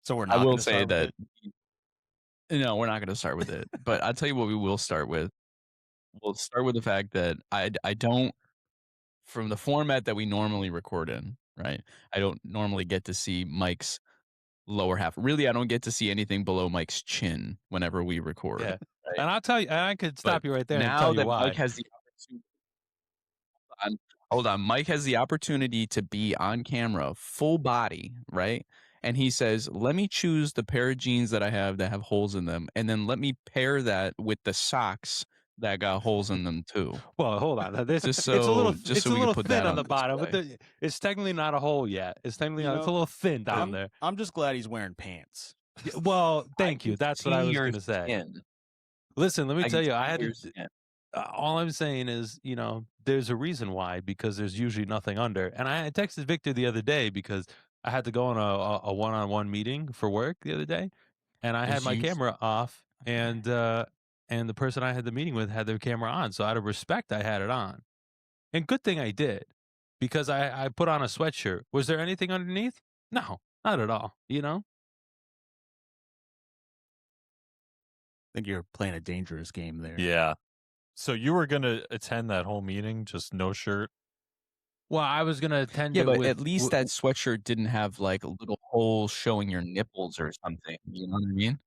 So we're I not will going to say start with that it. no, we're not gonna start with it, but I'll tell you what we will start with. We'll start with the fact that I don't from the format that we normally record in, right? I don't normally get to see Mike's lower half. Really, I don't get to see anything below Mike's chin whenever we record, Yeah. right? And I'll tell you, and I could But stop you right there and tell now you that Mike why. has the opportunity hold on, Mike has the opportunity to be on camera, full body, right? And he says, "Let me choose the pair of jeans that I have that have holes in them, and then let me pair that with the socks that got holes in them too." Well, hold on. This Just it's so a we could little put thin that on on the bottom, but display. it's technically not a hole yet. It's technically You it's a know, little thin down there. I'm just glad he's wearing pants. Well, I thank can you. That's what I see was your gonna say. skin. Listen, let me I can tell you, see I had your to. skin. All I'm saying is, there's a reason why, because there's usually nothing under. And I texted Victor the other day because I had to go on a one-on-one meeting for work the other day, and I had There's my usually camera off, okay. and the person I had the meeting with had their camera on. So out of respect, I had it on, and good thing I did, because I put on a sweatshirt. Was there anything underneath? No, not at all. I think you're playing a dangerous game there. Yeah. So you were gonna attend that whole meeting, just no shirt? Well, I was gonna attend Yeah, it but with. at least that sweatshirt didn't have, like, little holes showing your nipples or something, you know what I mean?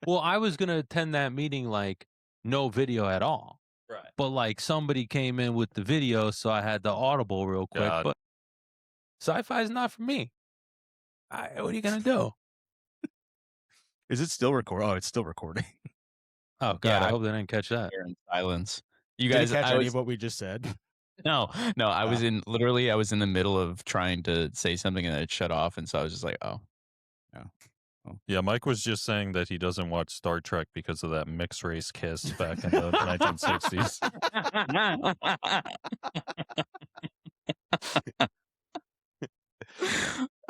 Well, I was gonna attend that meeting like no video at all. Right. But like somebody came in with the video, so I had the audible real quick. God. But sci-fi is not for me. What are you gonna do? Is it still recording? Oh, it's still recording. Oh God, Yeah, I I hope they didn't catch that. here in silence. You Did it guys catch I any was of what we just said? no, no, I was Oh. in literally, I was in the middle of trying to say something and then it shut off, and so I was just like, "Oh." Yeah, Mike was just saying that he doesn't watch Star Trek because of that mixed race kiss back in the 1960s.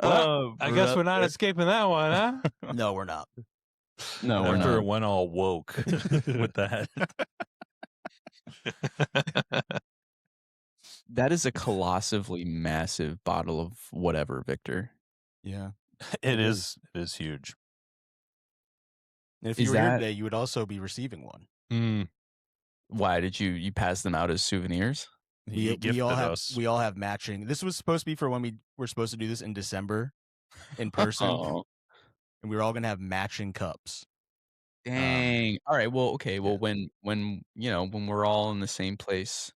Well, Oh, I guess we're not brother. escaping that one, huh? No, we're not. No, we're After it not. went all woke with that. That is a colossally massive bottle of whatever, Victor. Yeah. It is huge. And if Is you were here that today, you would also be receiving one. why did you pass them out as souvenirs? He gifted us. We all have matching. This was supposed to be for when we were supposed to do this in December in person, Oh, and we were all gonna have matching cups. dang. All right, well, okay, well, Yeah. when, when we're all in the same place,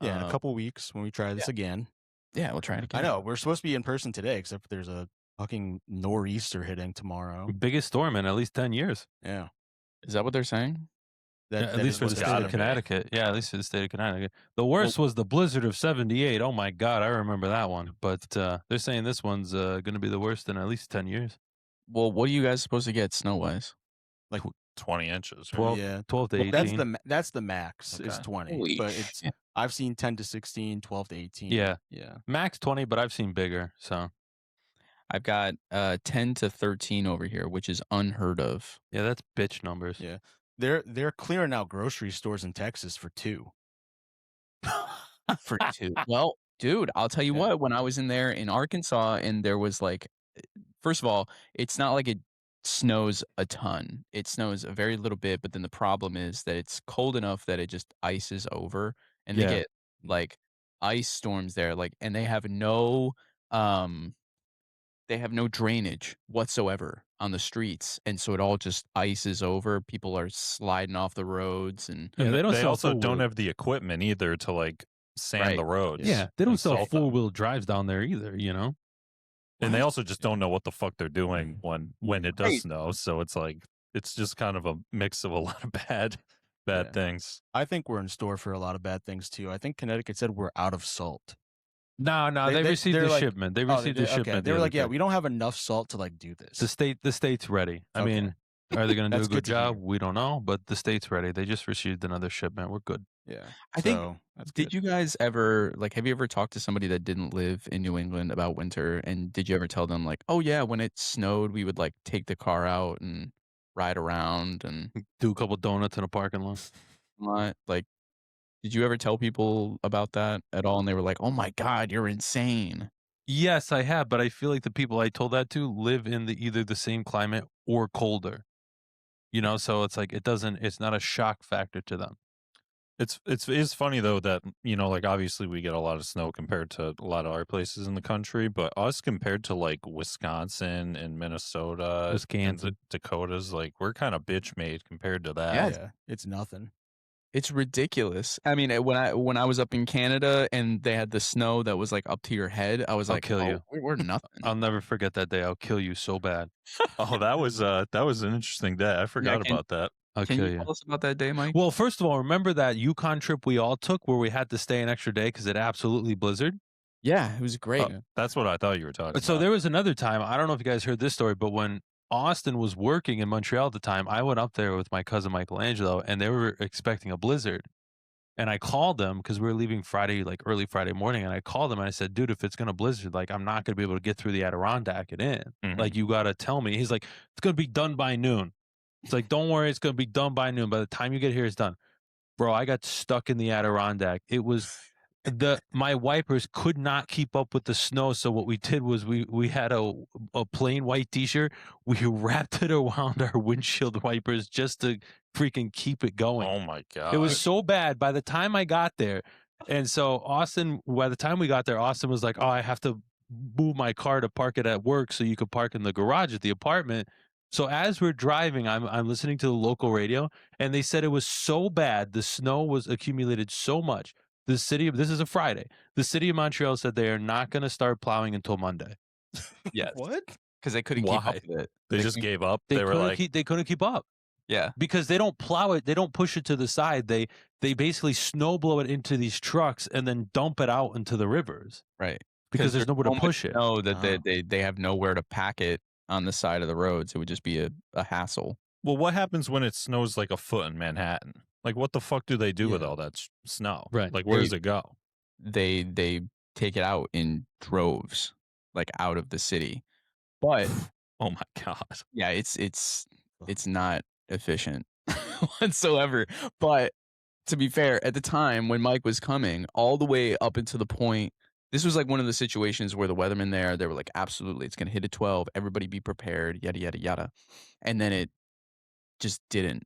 Yeah, in a couple weeks when we try this yeah. again. Yeah, we'll try it I again. know we're supposed to be in person today, except there's a fucking nor'easter hitting tomorrow. Biggest storm in at least 10 years. Yeah, Is that what they're saying? At that least is for what the they're state gotta of be. Connecticut. Yeah, at least for the state of Connecticut. The worst was the blizzard of 78. Oh my God, I remember that one. But they're saying this one's going to be the worst in at least 10 years. Well, what are you guys supposed to get snow-wise? like 20 inches. Right? 12, yeah. 12 to Well, 18. that's the max is Okay. 20, Holy but it's shit. I've seen 10 to 16, 12 to 18. Yeah. Yeah. Max 20, but I've seen bigger. So I've got 10 to 13 over here, which is unheard of. yeah, that's bitch numbers. Yeah. They're clearing out grocery stores in Texas for 2. For 2. Well, dude, I'll tell you Yeah. what, when I was in there in Arkansas and there was like first of all, it's not like it snows a ton. It snows a very little bit, but then the problem is that it's cold enough that it just ices over and they Yeah. get like ice storms there, like, and um they have no drainage whatsoever on the streets, and so it all just ices over. People are sliding off the roads and Yeah, And they don't they sell also full don't wheel. have the equipment either to like sand Right. the roads. Yeah, they don't and sell salt them. 4-wheel drives down there either, And they also just don't know what the fuck they're doing when it does Right. snow. So it's like it's just kind of a mix of a lot of bad Yeah. things. I think we're in store for a lot of bad things too. I think Connecticut said we're out of salt. No, they received they're the like, shipment. They oh, received they the did? shipment. Okay. They the were other like, yeah, day. we don't have enough salt to like do this. The state's ready. I Okay. mean, are they going to do That's a good good to job? hear. We don't know, but the state's ready. They just received another shipment. We're good. Yeah. I think So that's did good. you guys ever have you ever talked to somebody that didn't live in New England about winter, and did you ever tell them like, "Oh yeah, when it snowed, we would like take the car out and ride around and Do a couple donuts in a parking lot. what?" Like, did you ever tell people about that at all? And they were like, "Oh my god, you're insane." Yes, I have, but I feel like the people I told that to live in either the same climate or colder. You know, so it's like it's not a shock factor to them. It's funny though that like obviously we get a lot of snow compared to a lot of other places in the country, but us compared to like Wisconsin and Minnesota and Wisconsin. Dakotas, like we're kind of bitch made compared to that. Yeah, it's nothing. It's ridiculous. I mean, when I was up in Canada and they had the snow that was like up to your head, I was I'll like, kill you. we're nothing. I'll never forget that day. I'll kill you so bad. Oh, that was an interesting day. I forgot can- about that. I'll Can kill you you. tell us about that day, Mike? Well, first of all, remember that Yukon trip we all took where we had to stay an extra day because it absolutely blizzard? Yeah, it was great. That's what I thought you were talking So about. there was another time, I don't know if you guys heard this story, but when Austin was working in Montreal at the time, I went up there with my cousin Michelangelo and they were expecting a blizzard. And I called them because we were leaving Friday, like early Friday morning. And I called them and I said, dude, if it's going to blizzard, like I'm not going to be able to get through the Adirondack and in. Mhm. Like you got to tell me. He's like, it's going to be done by noon. It's like, don't worry, it's going to be done by noon. By the time you get here, it's done. Bro, I got stuck in the Adirondack. It was my wipers could not keep up with the snow. So what we did was we had a plain white t-shirt. We wrapped it around our windshield wipers just to freaking keep it going. Oh my god. It was so bad by the time I got there. And so Austin, by the time we got there, Austin was like, oh, I have to move my car to park it at work so you could park in the garage at the apartment. So as we're driving, I'm listening to the local radio, and they said it was so bad, the snow was accumulated so much. This is a Friday. The city of Montreal said they are not going to start plowing until Monday. Yes. What? Because they couldn't keep up Why? with it. They just gave up. They They were like, couldn't keep up Yeah. because they don't plow it. They don't push it to the side. They basically snow blow it into these trucks and then dump it out into the rivers Right. because there's nowhere to push it. No, that Oh. they have nowhere to pack it on the side of the roads. It would just be a hassle. well, what happens when it snows like a foot in Manhattan? Like, what the fuck do they do with Yeah. all that snow? Right. Like, where does it go? They take it out in droves, like out of the city. But Oh my god. yeah, it's not efficient whatsoever. But to be fair, at the time when Mike was coming, all the way up until the point, this was like one of the situations where the weathermen they were like, absolutely, it's gonna hit a 12. Everybody be prepared, yada yada yada. And then it just didn't.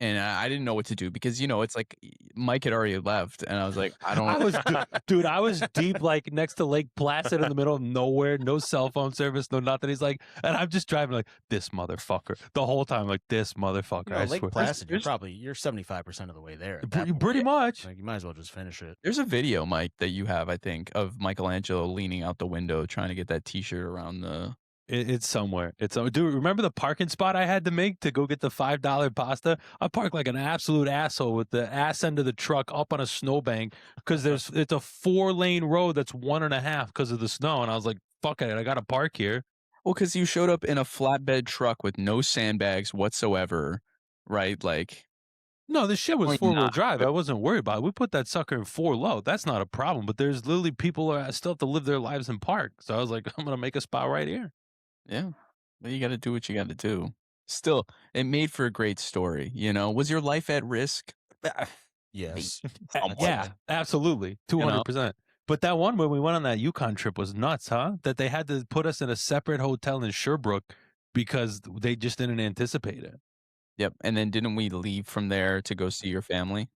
And I didn't know what to do because it's like Mike had already left, and I was like, I don't. Dude, I was deep like next to Lake Placid in the middle of nowhere, no cell phone service, no nothing. He's like, and I'm just driving like this motherfucker the whole time, like this motherfucker. You know, I Lake swear. Placid, you're 75% of the way there. at that point. Pretty much. Like, you might as well just finish it. There's a video, Mike, that you have, I think, of Michelangelo leaning out the window trying to get that T-shirt around the. It's somewhere. Dude, remember the parking spot I had to make to go get the $5 pasta? I parked like an absolute asshole with the ass end of the truck up on a snowbank because it's a 4-lane road that's 1.5 because of the snow. And I was like, fuck it, I got to park here. Well, because you showed up in a flatbed truck with no sandbags whatsoever, right? Like, No, this shit was Like 4-wheel not, drive. but- I wasn't worried about it. We put that sucker in 4 low. That's not a problem. But there's literally people that still have to live their lives in park. So I was like, I'm going to make a spot right here. yeah, but you got to do what you got to do. Still, it made for a great story. Was your life at risk? Yes. Somewhat. Yeah, absolutely. 200%. But that one when we went on that Yukon trip was nuts, huh? That they had to put us in a separate hotel in Sherbrooke because they just didn't anticipate it. Yep. And then didn't we leave from there to go see your family?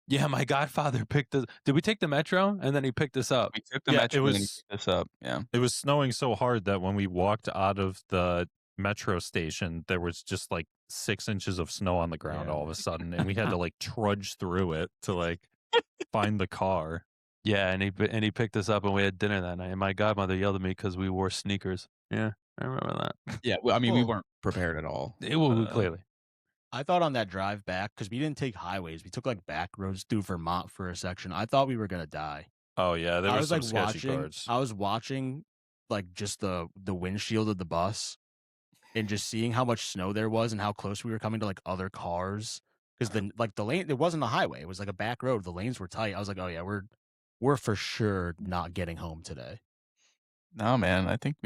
Yeah, my godfather picked us. Did we take the metro? And then he picked us up. We took the Yeah, metro it and then was- picked this up. Yeah. It was snowing so hard that when we walked out of the metro station, there was just like 6 inches of snow on the ground Yeah. all of a sudden, and we had to like trudge through it to like find the car. Yeah, and he picked us up and we had dinner that night. And my godmother yelled at me because we wore sneakers. Yeah, I remember that. Yeah. Well, I mean, we Well- weren't prepared at all. Clearly. I thought on that drive back, because we didn't take highways, we took like back roads through Vermont for a section. I thought we were gonna die. Oh yeah, there I were was some like sketchy watching. parts. I was watching like just the windshield of the bus, and just seeing how much snow there was and how close we were coming to like other cars. Because the lane, it wasn't a highway; it was like a back road. The lanes were tight. I was like, oh yeah, we're for sure not getting home today. No, man. I think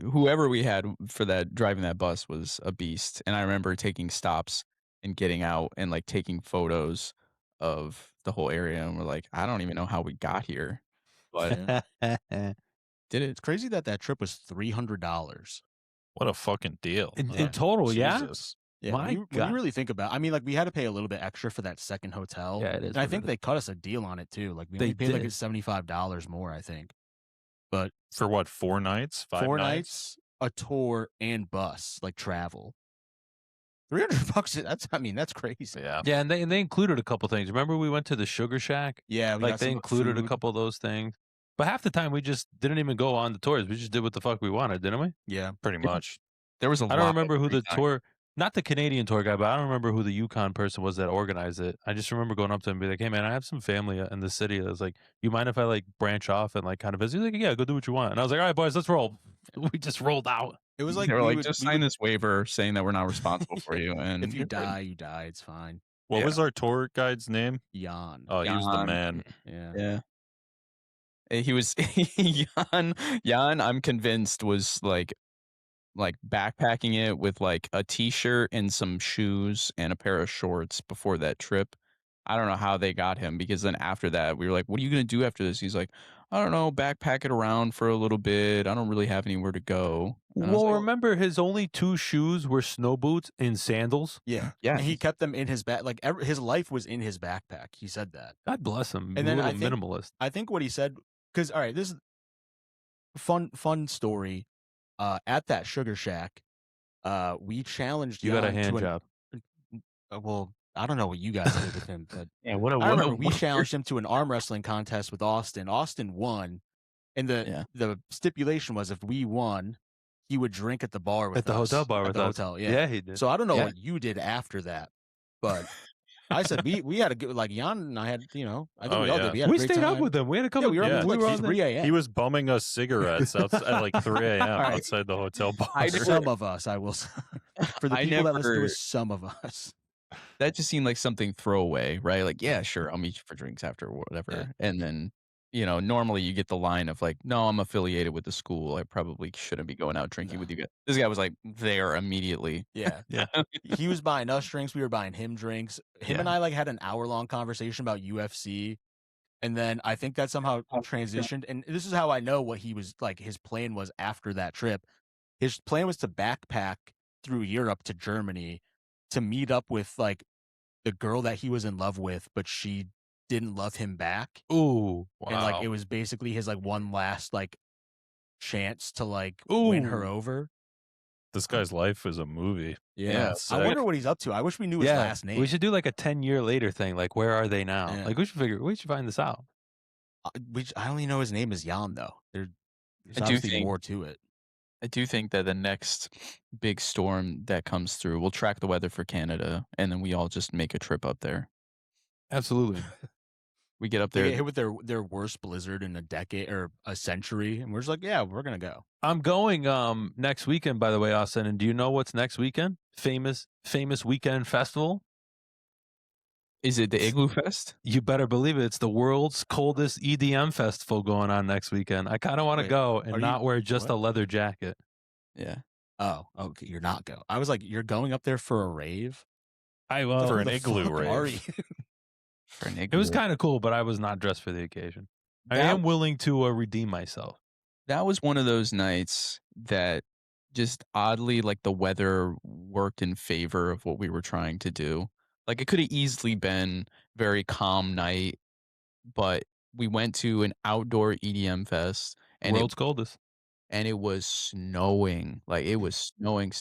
whoever we had for that driving that bus was a beast. And I remember taking stops and getting out and like taking photos of the whole area. And we're like, I don't even know how we got here. But Did It's it? crazy that that trip was $300. What a fucking deal. In Yeah. total, yeah? Jesus. Yeah, My when you God. really think about, I mean, like we had to pay a little bit extra for that second hotel, Yeah, it is and I what it think is. they cut us a deal on it too. Like we They only paid like did. $75 more, I think. But For what, 4 nights? 5 4 nights? nights, a tour, and bus, like travel. $300. That's, I mean, that's crazy. Yeah. Yeah, and they included a couple things. Remember we went to the Sugar Shack? Yeah, we Like got they some included a food. couple of those things. But half the time we just didn't even go on the tours. We just did what the fuck we wanted, didn't we? Yeah, Pretty Yeah. much. There was a I don't lot of remember who free the time. tour, not the Canadian tour guy, but I don't remember who the Yukon person was that organized it. I just remember going up to him and be like, "Hey man, I have some family in the city." I was like, "You mind if I like branch off and like kind of visit?" He's like, "Yeah, go do what you want." And I was like, "All right, boys, let's roll." We just rolled out. it was They like were we like, would "Just we sign would this waiver saying that we're not responsible for you, if and you you're good." die, you die. It's fine. What Yeah. was our tour guide's name? Jan. Oh, he was the Jan. man. Yeah. Yeah. He was Jan, I'm convinced was like backpacking it with like a t-shirt and some shoes and a pair of shorts before that trip. I don't know how they got him because then after that we were like, "What are you gonna do after this?" He's like, "I don't know, backpack it around for a little bit. I don't really have anywhere to go." And I was Well, like, remember his only two shoes were snow boots and sandals. Yeah. "Yeah, And he kept them in his back. Like his life was in his backpack. He said that. God bless him. And A then little minimalist. I think what he said, because all right, this is fun story. At that Sugar Shack, we challenged You got a Jan hand to job. well, I don't know what you guys did with him, but yeah, what a I remember what we a challenged him to an arm wrestling contest with Austin. Austin won, and yeah." the stipulation was if we won, he would drink at the bar with At the us hotel bar at with the us. hotel. Yeah, he did. So I don't know Yeah. what you did after that, but I said we had a good, like Jan and I had, I think Oh, we all yeah. did. We had a We great stayed up time. with them. We had a Yeah, couple. we were up Yeah. until we were like on 3 a.m. He was bumming us cigarettes at like 3 a.m. All right. outside the hotel bar. I never- Some of us, I will say. For the I people that listen to never- us, some of us. That just seemed like something throwaway, right? Like, yeah, sure, I'll meet you for drinks after or whatever. Yeah. And then, normally you get the line of like, "No, I'm affiliated with the school. I probably shouldn't be going out drinking No. with you guys." This guy was like there immediately. Yeah. Yeah. He was buying us drinks. We were buying him drinks. Him and Yeah. I like had an hour-long conversation about UFC. And then I think that somehow transitioned. And this is how I know what he was like, his plan was after that trip. His plan was to backpack through Europe to Germany to meet up with like the girl that he was in love with, but she didn't love him back. Ooh. Wow. And like it was basically his like one last like chance to like win her Ooh. over. This guy's life is a movie. Yeah. That's I sick. wonder what he's up to. I wish we knew his Yeah. last name. We should do like a 10-year later thing. Like, where are they now? Yeah. Like, we should find this out. I only know his name is Jan though. There's I do obviously think- more to it. I do think that the next big storm that comes through, we'll track the weather for Canada, and then we all just make a trip up there. Absolutely. We get up They there. get hit with their worst blizzard in a decade or a century, and we're just like, yeah, we're gonna go. I'm going next weekend, by the way, Austin. And do you know what's next weekend? Famous weekend festival. Is it the Igloo Fest? You better believe it. It's the world's coldest EDM festival going on next weekend. I kind of want to Wait, go are and you- not wear just what? a leather jacket. Yeah. Oh, okay, you're not go. I was like, you're going up there for a rave? I For well, an The igloo fuck are rave. you? For an it was Igloo. kind of cool, but I was not dressed for the occasion. I That- am willing to redeem myself. That was one of those nights that just oddly, like the weather worked in favor of what we were trying to do. Like it could have easily been very calm night, but we went to an outdoor EDM fest and World's coldest. it was snowing. Like it was snowing.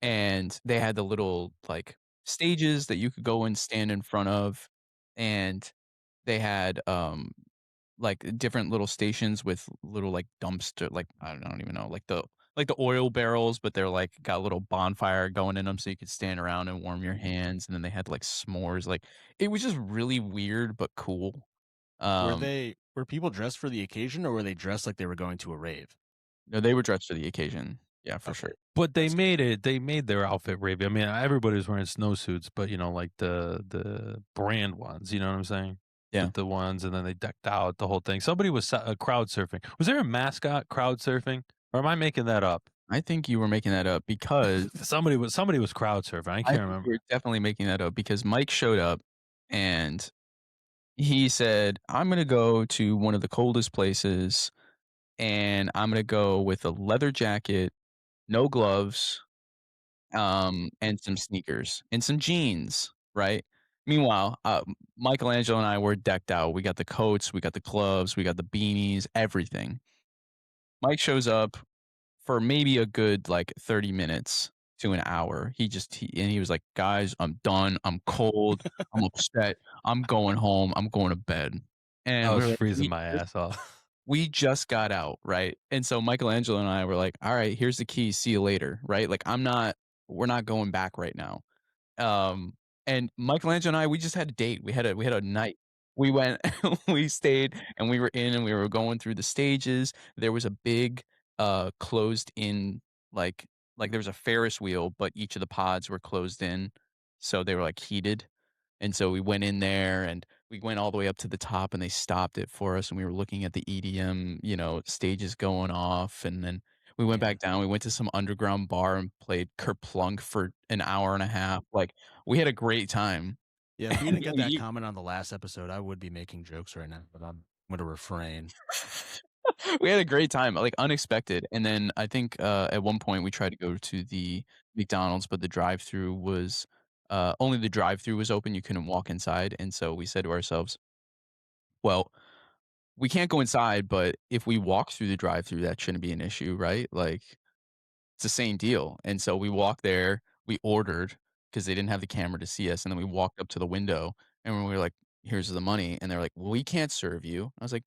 And they had the little like stages that you could go and stand in front of. And they had like different little stations with little like dumpster, like I don't even know, like the oil barrels, but they're like got a little bonfire going in them so you could stand around and warm your hands. And then they had like s'mores. Like it was just really weird but cool. Were people dressed for the occasion, or were they dressed like they were going to a rave? No, they were dressed for the occasion. Yeah, for sure. But they made it. They made their outfit ravey. I mean, everybody was wearing snowsuits, but like the brand ones. You know what I'm saying? Yeah. The ones, and then they decked out the whole thing. Somebody was crowd surfing. Was there a mascot crowd surfing, or am I making that up? I think you were making that up because Somebody was crowd surfing. I I can't think remember. you were definitely making that up because Mike showed up and he said, "I'm going to go to one of the coldest places and I'm gonna go with a leather jacket, no gloves, and some sneakers and some jeans, right? Meanwhile, Michelangelo and I were decked out. We got the coats, we got the gloves, we got the beanies, everything. Mike shows up for maybe a good like 30 minutes to an hour. And he was like, "Guys, I'm done. I'm cold. I'm upset. I'm going home. I'm going to bed." I And we was were like, freezing my ass off. we just got out, right? And so Michelangelo and I were like, "All right, here's the keys. See you later." Right? Like we're not going back right now. Um, and Michelangelo and I, we just had a date. We had a night. We went, we stayed, and we were in, and we were going through the stages. There was a big, closed in, like there was a Ferris wheel, but each of the pods were closed in, so they were like heated. And so we went in there, and we went all the way up to the top, and they stopped it for us, and we were looking at the EDM, stages going off, and then we went Yeah. back down. We went to some underground bar and played Kerplunk for an hour and a half. Like, we had a great time. Yeah, if we And didn't then get that comment on the last episode, I would be making jokes right now, but I'm gonna refrain. we had a great time, like, unexpected. And then I think, at one point, we tried to go to the McDonald's, but the drive-through was, only the drive-through was open. You couldn't walk inside, and so we said to ourselves, "Well, we can't go inside, but if we walk through the drive-through, that shouldn't be an issue, right?" Like, it's the same deal. And so we walked there, we ordered because they didn't have the camera to see us, and then we walked up to the window, and we were like, "Here's the money." And they're like, "Well, we can't serve you." I was like,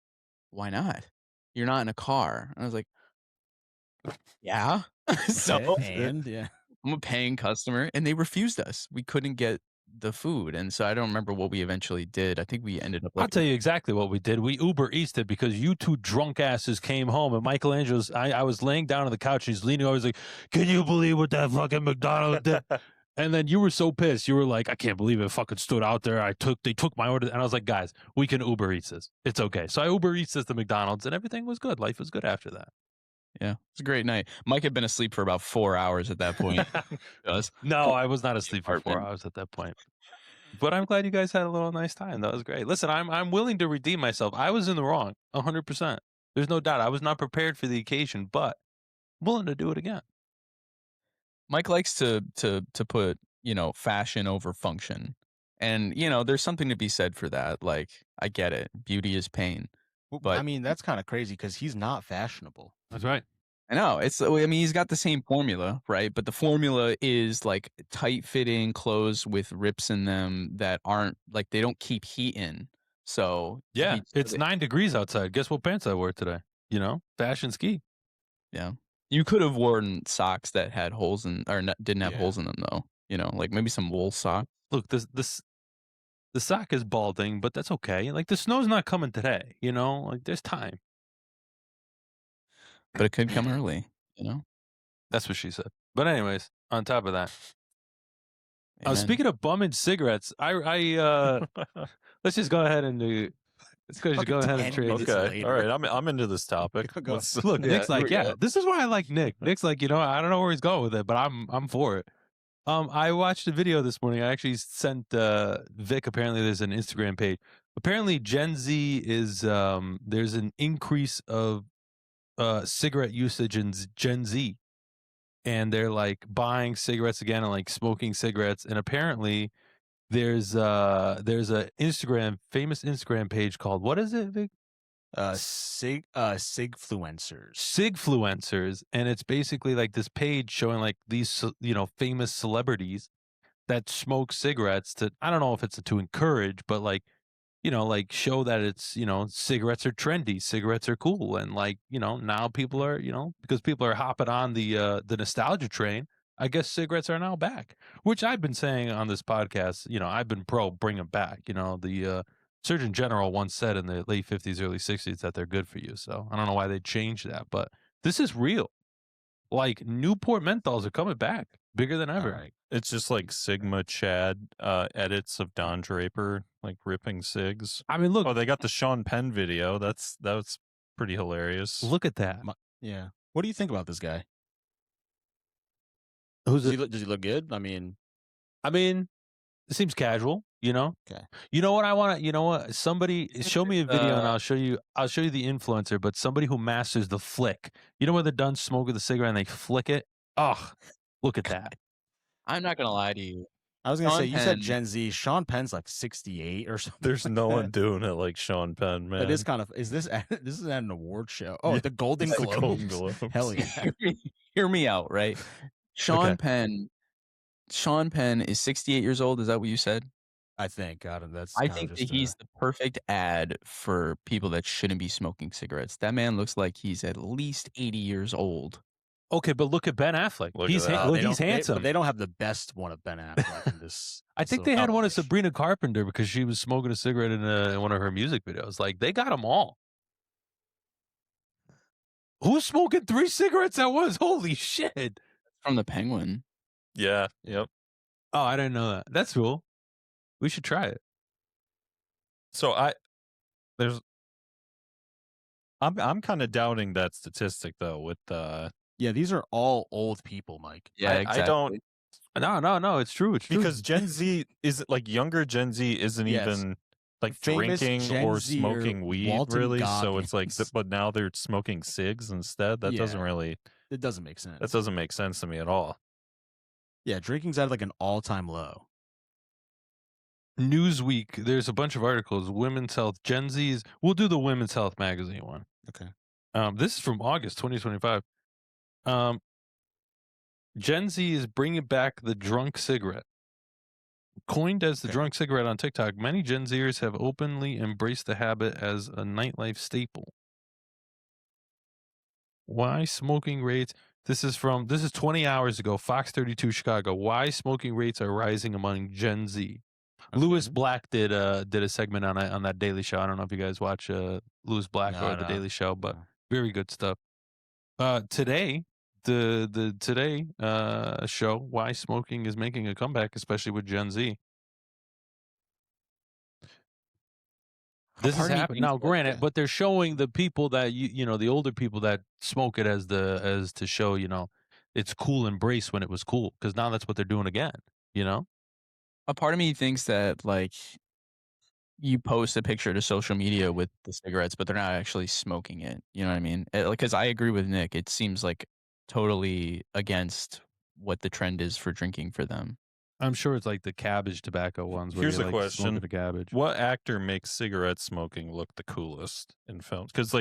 "Why not? You're not in a car." And I was like, "Yeah." So, Okay, and yeah. I'm a paying customer, and they refused us. We couldn't get the food, and so I don't remember what we eventually did. I think we ended up, I'll like tell you exactly what we did. We Uber Eatsed it because you two drunk asses came home, and Michelangelo's. I was laying down on the couch, and he's leaning over. He's like, "Can you believe what that fucking McDonald's did?" And then you were so pissed. You were like, "I can't believe it fucking stood out there. They took my order." And I was like, "Guys, we can Uber Eats this. It's okay." So I Uber Eats this to McDonald's, and everything was good. Life was good after that. yeah, it was a great night. Mike had been asleep for about 4 hours at that point. Us. No, I was not asleep for 4 Apartment. hours at that point. But I'm glad you guys had a little nice time. That was great. Listen, I'm willing to redeem myself. I was in the wrong, 100%. There's no doubt. I was not prepared for the occasion, but I'm willing to do it again. Mike likes to put, fashion over function. And, there's something to be said for that. Like, I get it. Beauty is pain. Well, I But mean, that's kind of crazy because he's not fashionable. That's right. I know he's got the same formula, right? But the formula is like tight fitting clothes with rips in them that aren't like they don't keep heat in. So Yeah, he it's 9 degrees outside. Guess what pants I wore today? Fashion's key. yeah. You could have worn socks that had holes in or didn't have Yeah. holes in them though. Like maybe some wool socks. Look, the sock is balding, but that's okay. Like the snow's not coming today, Like there's time. But it could come early. That's what she said. But anyways, on top of that, Amen. speaking of bumming cigarettes, let's just go ahead and do. Let's go Fucking go ahead and 10 trade. minutes Okay, later. all right. I'm into this topic. Go. Let's- Look, Nick's like, here we yeah, go. this is why I like Nick. Nick's like, I don't know where he's going with it, but I'm for it. I watched a video this morning. I actually sent Vic. Apparently, there's an Instagram page. Apparently, Gen Z is there's an increase of cigarette usage in Gen Z, and they're like buying cigarettes again and like smoking cigarettes. And apparently, there's a famous Instagram page called, what is it, Vic? Sigfluencers. Sigfluencers, and it's basically like this page showing like these famous celebrities that smoke cigarettes to, I don't know if it's to encourage, but like show that it's cigarettes are trendy, cigarettes are cool, and like now people are because people are hopping on the nostalgia train. I guess cigarettes are now back, which I've been saying on this podcast. I've been pro bring them back. The Surgeon General once said in the late 50s, early 60s that they're good for you. So I don't know why they changed that, but this is real. Like Newport menthols are coming back bigger than ever. All right. It's just like Sigma Chad edits of Don Draper like ripping cigs. I mean, look. Oh, they got the Sean Penn video. That's pretty hilarious. Look at that. Yeah. What do you think about this guy? Does Does he look good? I mean, it seems casual. You know? Okay. You know what I want to, you know what? Somebody show me a video and Uh, I'll show you the influencer, but somebody who masters the flick. You know where they're done smoking the cigarette and they flick it? Oh, look at that. I'm not gonna lie to you. I was gonna say Sean you said Penn, Gen Z. Sean Penn's like 68 or something. There's like no that. one doing it like Sean Penn, man. That is kind of. Is this? This is at an award show. Oh, Yeah, the Golden it's the Globes. Golden Globes. Hell yeah. hear me out, right? Sean Penn is 68 years old. Is that what you said? I think. God, that's. I kind think of that just he's the perfect ad for people that shouldn't be smoking cigarettes. That man looks like he's at least 80 years old. Okay, but look at Ben Affleck. Look He's at that. look, they he's don't- handsome. but they don't have the best one of Ben Affleck in this. I think they had little one of compilation. Sabrina Carpenter because she was smoking a cigarette in one of her music videos. Like they got them all. Who's smoking 3 cigarettes at once? Holy shit! From the Penguin. Yeah. Yep. Oh, I didn't know that. That's cool. We should try it. So I'm kind of doubting that statistic though. With Yeah, these are all old people, Mike. Yeah, exactly. I don't No, it's true. It's true. because Gen Z is like younger Gen Z isn't Yes. even like Famous drinking Gen or Z-er smoking weed Walton really. So it's like, Goggins. but now they're smoking cigs instead. That doesn't Yeah. really. It doesn't make sense. That doesn't make sense to me at all. Yeah, drinking's at like an all-time low. Newsweek, there's a bunch of articles. Women's Health, Gen Z's. We'll do the Women's Health magazine one. Okay. This is from August 2025. Gen Z is bringing back the drunk cigarette. Coined as the drunk cigarette on TikTok, many Gen Zers have openly embraced the habit as a nightlife staple. Why smoking rates? This is 20 hours ago, Fox 32 Chicago. Why smoking rates are rising among Gen Z. Lewis Black did a segment on that Daily Show. I don't know if you guys watch Lewis Black or the Daily Show, but very good stuff. Today, the Today show, why smoking is making a comeback, especially with Gen Z. This is happening now. Granted, but they're showing the people that you know the older people that smoke it as to show it's cool embrace when it was cool, because now that's what they're doing again. A part of me thinks that like you post a picture to social media with the cigarettes, but they're not actually smoking it. You know what I mean? Because I agree with Nick. It seems like totally against what the trend is for drinking for them. I'm sure it's like the cabbage tobacco ones. Where Here's you're, a like, question: smoking the cabbage. What actor makes cigarette smoking look the coolest in films? Because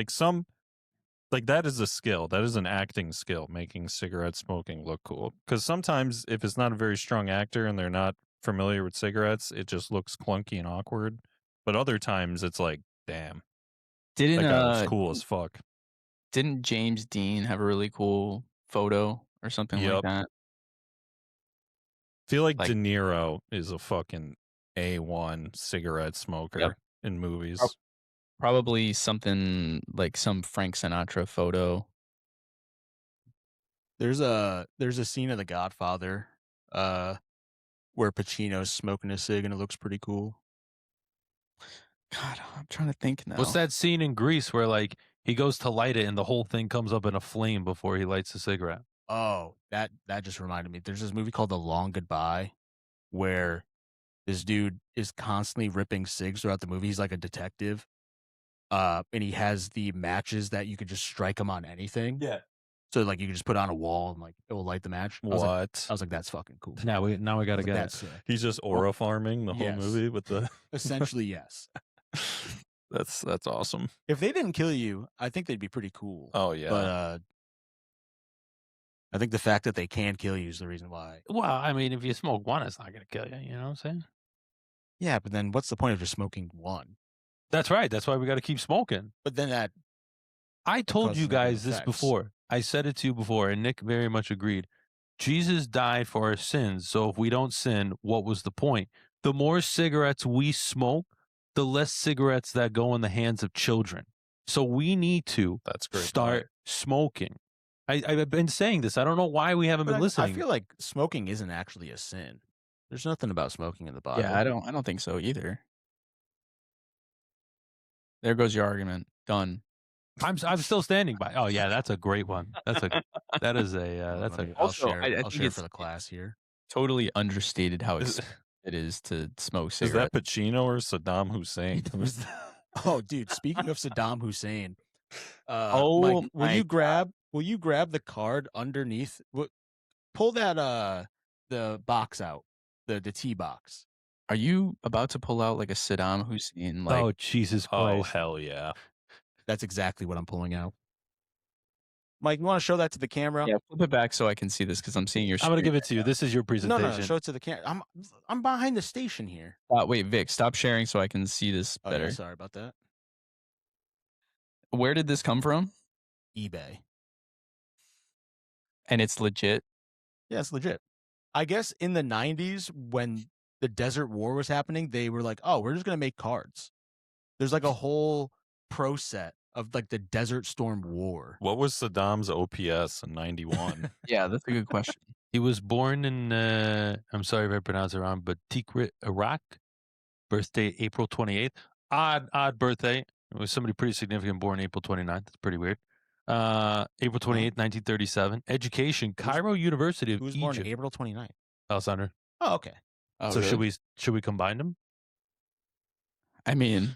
like that is a skill. That is an acting skill, making cigarette smoking look cool. Because sometimes if it's not a very strong actor and they're not familiar with cigarettes, it just looks clunky and awkward. But other times it's like, damn, Didn't that guy was cool as fuck. Didn't James Dean have a really cool photo or something like that? I feel like Like- De Niro is a fucking A1 cigarette smoker in movies. Probably something like some Frank Sinatra photo. There's a scene of The Godfather where Pacino's smoking a cig and it looks pretty cool. God, I'm trying to think now. What's that scene in Greece where like he goes to light it and the whole thing comes up in a flame before he lights the cigarette? Oh, that just reminded me. There's this movie called The Long Goodbye where this dude is constantly ripping cigs throughout the movie. He's like a detective. And he has the matches that you could just strike them on anything. Yeah. So like you can just put it on a wall and like it will light the match. I was like, that's fucking cool. Now we gotta get it. That's sick. He's just aura farming the whole Yes. movie with the. Essentially, yes. That's awesome. If they didn't kill you, I think they'd be pretty cool. Oh yeah. But I think the fact that they can kill you is the reason why. Well, I mean, if you smoke one, it's not gonna kill you. You know what I'm saying? Yeah, but then what's the point of just smoking one? That's right. That's why we got to keep smoking. But then that I told causes you negative guys this effects. before. I said it to you before, and Nick very much agreed. Jesus died for our sins, so if we don't sin, what was the point? The more cigarettes we smoke, the less cigarettes that go in the hands of children. So we need to That's great. start smoking. I've been saying this. I don't know why we haven't been listening. I feel like smoking isn't actually a sin. There's nothing about smoking in the Bible. Yeah, I don't think so either. There goes your argument. Done. I'm still standing by. Oh yeah, that's a great one. That's a I'll Also, share, I I'll think share it's- for the class here. Totally understated how it is to smoke Is cigarettes. that Pacino or Saddam Hussein? Oh, dude, speaking of Saddam Hussein, Oh Mike, will my you grab the card underneath? Pull that the box out, the tea box. Are you about to pull out like a Saddam Hussein? Like, Oh, Jesus Oh, Christ. hell yeah. That's exactly what I'm pulling out. Mike, you want to show that to the camera? yeah, flip it back so I can see this because I'm seeing your. I'm going to screen give it to you. This is your No, presentation. show it to the camera. I'm behind the station here. Wait, Vic, stop sharing so I can see this Oh, better. yeah, sorry about that. Where did this come from? eBay. And it's legit. Yeah, it's legit. I guess in the 90s when the Desert War was happening, they were like, "Oh, we're just going to make cards." There's like a whole pro set of like the Desert Storm War. What was Saddam's OPS in 91? Yeah, that's a good question. He was born in, I'm sorry if I pronounce it wrong, but Tikrit, Iraq. Birthday, April 28th. Odd birthday. It was somebody pretty significant born April 29th. That's pretty weird. April 28th, 1937. Education, Cairo University of Who was Egypt. born April 29th? Alessandro. Oh, okay. Oh, So really? should we combine them? I mean,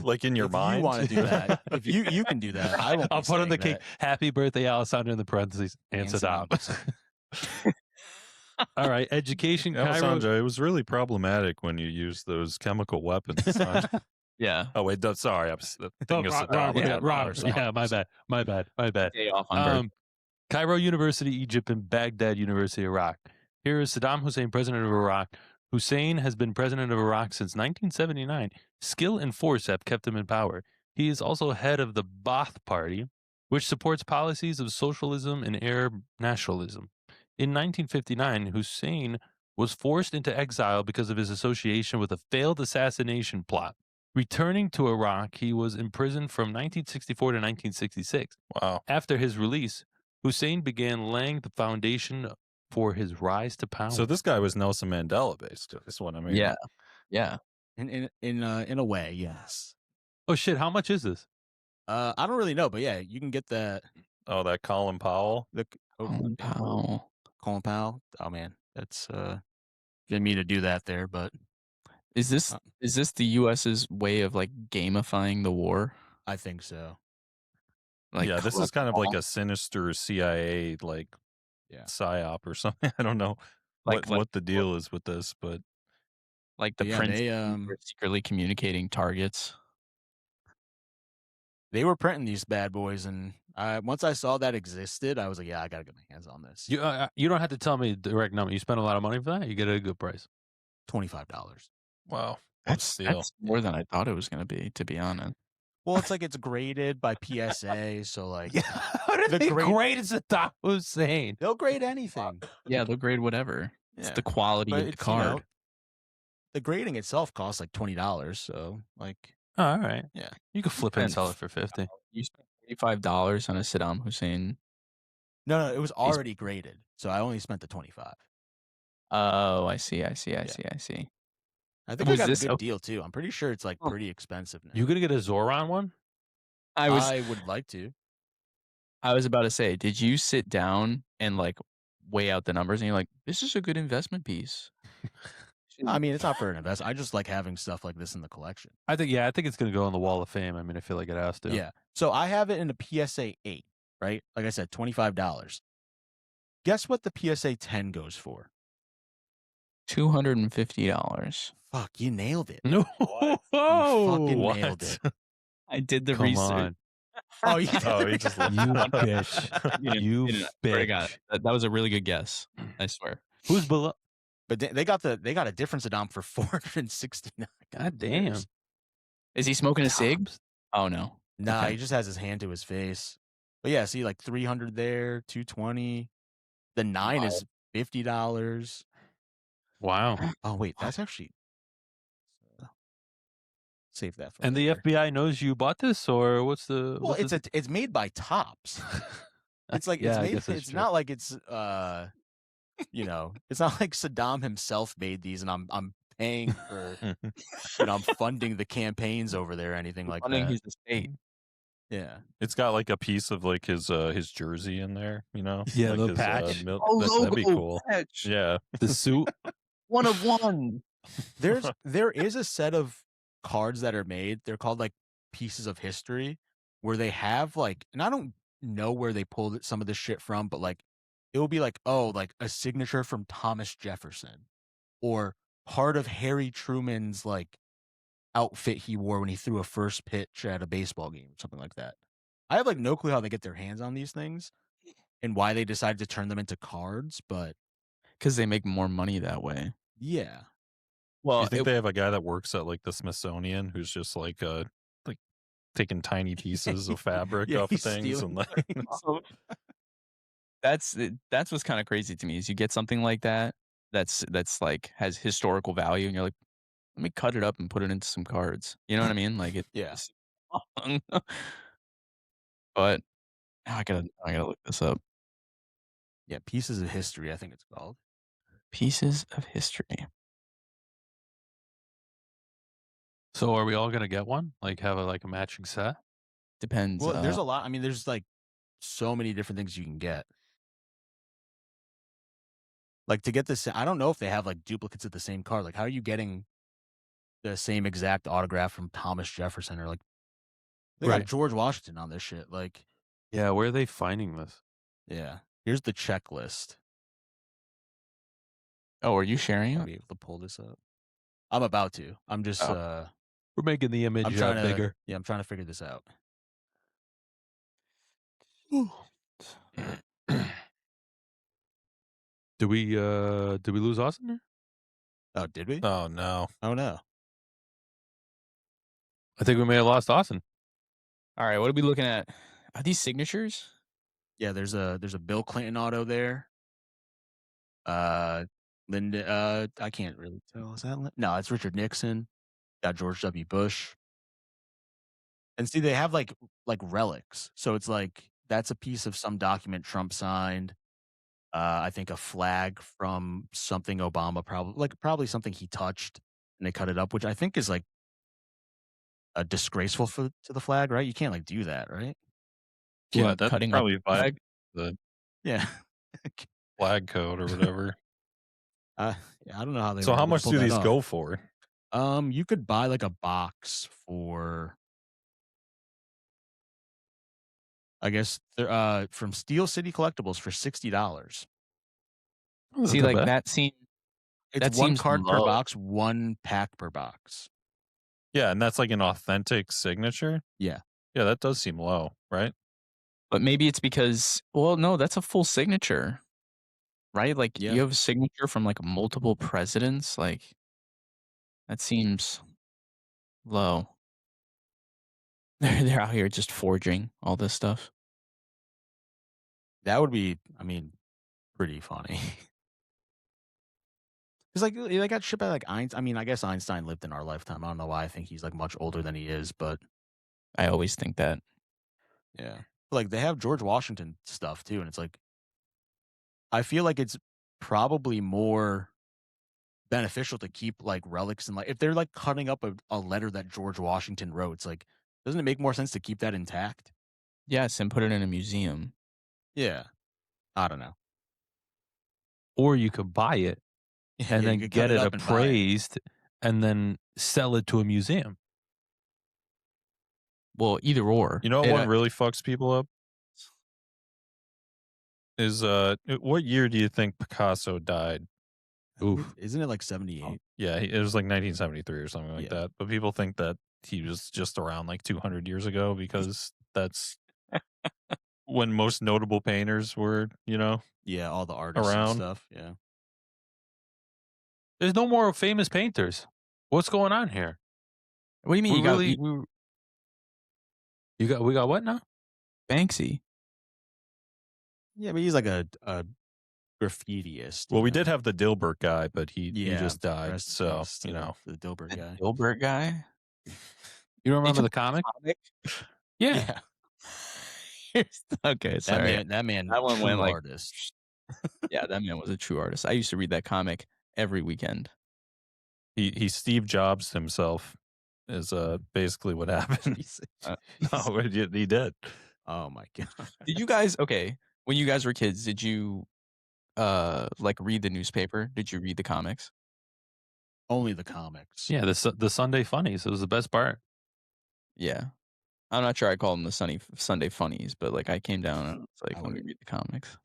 Like in your If mind? you want to do that, if you can do that, I won't. I'll be put on the saying cake. Happy birthday, Alessandro, in the parentheses, and And Saddam. Saddam. All right. Education, Cairo. Alessandro, it was really problematic when you used those chemical weapons. yeah. Oh, wait, sorry. I'm thinking of Saddam. Wrong. sorry. Yeah, my bad. Day off on birthday. Cairo University, Egypt, and Baghdad University, Iraq. Here is Saddam Hussein, president of Iraq. Hussein has been president of Iraq since 1979. Skill and force have kept him in power. He is also head of the Ba'ath Party, which supports policies of socialism and Arab nationalism. In 1959, Hussein was forced into exile because of his association with a failed assassination plot. Returning to Iraq, he was imprisoned from 1964 to 1966. Wow. After his release, Hussein began laying the foundation for his rise to power. So this guy was Nelson Mandela, basically. That's what I mean. Yeah. Yeah. In a way, yes. Oh shit! How much is this? I don't really know, but yeah, you can get that. Oh, that Colin Powell? Colin Powell. Colin Powell. Oh man, that's didn't mean to do that there, but Is this the US's way of like gamifying the war? I think so. Like, yeah, this is kind of like a sinister CIA Yeah. psyop or something. I don't know what the deal is with this, but like the Yeah, prince they, were secretly communicating targets. They were printing these bad boys, and once I saw that existed, I was like, yeah, I gotta get my hands on this. You don't have to tell me the direct number. You spend a lot of money for that. You get a good price. $25. wow. That's more than I thought it was going to be, to be honest. Well, it's like it's graded by PSA, so like How did The they great- grade Saddam Hussein? they'll grade anything. Yeah, they'll grade whatever. It's Yeah. the quality But of the it's, you card. know, the grading itself costs like $20, so like Oh, all right. Yeah. You could flip it and Spend- sell it for 50. You spent $45 on a Saddam Hussein. no, it was already graded, so I only spent the 25. Oh, I see. I I think I Was got this a good okay? deal too. I'm pretty sure it's like pretty expensive now. You gonna get a Zoran one? I would like to. was about to say, did you sit down and like weigh out the numbers and you're like, this is a good investment piece? I mean, it's not for an investment. I just like having stuff like this in the collection. I think it's gonna go on the Wall of Fame. I mean, I feel like it has to. Yeah. So I have it in a PSA 8, right? Like I said, $25. Guess what the PSA 10 goes for? $250. Fuck, you nailed it. No. You fucking What? nailed it. I did the Come research. on. Oh, you Oh, he just You bitch. You I swear to God, bitch. that was a really good guess. I swear. Who's below? But they got a different Saddam for $469. God damn. Is he smoking a cig? Tops. Oh no. Nah, Okay. he just has his hand to his face. But yeah, see, like 300 there, 220. The 9 is $50. Wow. Oh wait, that's actually save that for And the later. FBI knows you bought this, or what's the? Well, what's it's made by Tops. It's like Yeah, it's I made. guess that's It's true. not like it's it's not like Saddam himself made these, and I'm paying for I'm funding the campaigns over there or anything like Funding that. his estate. Yeah. It's got like a piece of like his jersey in there, Yeah, like the his, patch. that'd be cool. Yeah. the suit. One of one. There is a set of cards that are made. They're called like pieces of history, where they have like, and I don't know where they pulled some of this shit from, but like it will be like, oh, like a signature from Thomas Jefferson, or part of Harry Truman's like outfit he wore when he threw a first pitch at a baseball game, something like that. I have like no clue how they get their hands on these things and why they decided to turn them into cards, but Because they make more money that way. yeah. Do you Well, think they have a guy that works at like the Smithsonian who's just like taking tiny pieces of fabric Yeah, off of he's things stealing and like that's what's kind of crazy to me is you get something like that that's like has historical value, and you're like, let me cut it up and put it into some cards. You know what I mean? Like it. Yeah. But I gotta look this up. Yeah, pieces of history, I think it's called. Pieces of history. So are we all gonna get one? Like have a matching set? Depends. Well, there's a lot. I mean, there's like so many different things you can get. Like to get this, I don't know if they have like duplicates of the same card. Like, how are you getting the same exact autograph from Thomas Jefferson, or like they got Right. George Washington on this shit? Like, Yeah, where are they finding this? yeah. Here's the checklist. Oh, are you sharing I'll it? be able to pull this up. I'm about to. I'm just Oh. We're making the image I'm trying to bigger. Yeah, I'm trying to figure this out. Did we lose Austin there? Oh, did we? oh no. Oh no. I think we may have lost Austin. All right, what are we looking at? Are these signatures? Yeah, there's a Bill Clinton auto there. Linda, I can't really tell. Is that no? It's Richard Nixon. Got George W. Bush. And see, they have like relics. So it's like that's a piece of some document Trump signed. I think a flag from something Obama probably something he touched, and they cut it up, which I think is like a disgraceful to the flag, right? You can't like do that, right? Yeah, What, that's cutting up probably the by flag? the Yeah. flag code or whatever. Yeah, I don't know how they So were how able to much pull do that these off. go for? You could buy like a box for, I guess, from Steel City Collectibles for $60. Oh, that's See, not like bad. It's that one seems card per low. box, one pack per box. Yeah, and that's like an authentic signature. Yeah. Yeah, that does seem low, right? But maybe it's because, well, no, that's a full signature, right? Like Yeah. you have a signature from like multiple presidents. Like that seems low. They're out here just forging all this stuff. That would be, I mean, pretty funny. Because like they got shipped by like Einstein. I mean, I guess Einstein lived in our lifetime. I don't know why I think he's like much older than he is, but I always think that. yeah. Like they have George Washington stuff too, and it's like I feel like it's probably more beneficial to keep like relics, and like if they're like cutting up a letter that George Washington wrote, it's like doesn't it make more sense to keep that intact? Yes, and put it in a museum. Yeah. I don't know. Or you could buy it and Yeah, you then could cut get it it up and buy it. appraised and then sell it to a museum. Well, either or. You know what really fucks people up? Is what year do you think Picasso died? Oof. Isn't it like 78? Yeah, it was like 1973 or something like Yeah. that. But people think that he was just around like 200 years ago because that's when most notable painters were, Yeah, all the artists around. and stuff. Yeah. There's no more famous painters. What's going on here? What do you mean? We got what now? Banksy. Yeah, but he's like a graffitiist. Well, you we know? did have the Dilbert guy, but he just died. rest in So, peace to the Dilbert guy. Dilbert guy. You remember you the comic? Yeah. Okay, sorry. That man, That one true went like artist. Yeah, that man was a true artist. I used to read that comic every weekend. he Steve Jobs himself is basically what happened. Jesus. No, he did. Oh my god. Did you guys when you guys were kids, did you like read the newspaper? Did you read the comics? Only the comics. Yeah, the Sunday funnies. It was the best part. Yeah. I'm not sure I call them the Sunday funnies, but like I came down and it's like, I let me would. read the comics.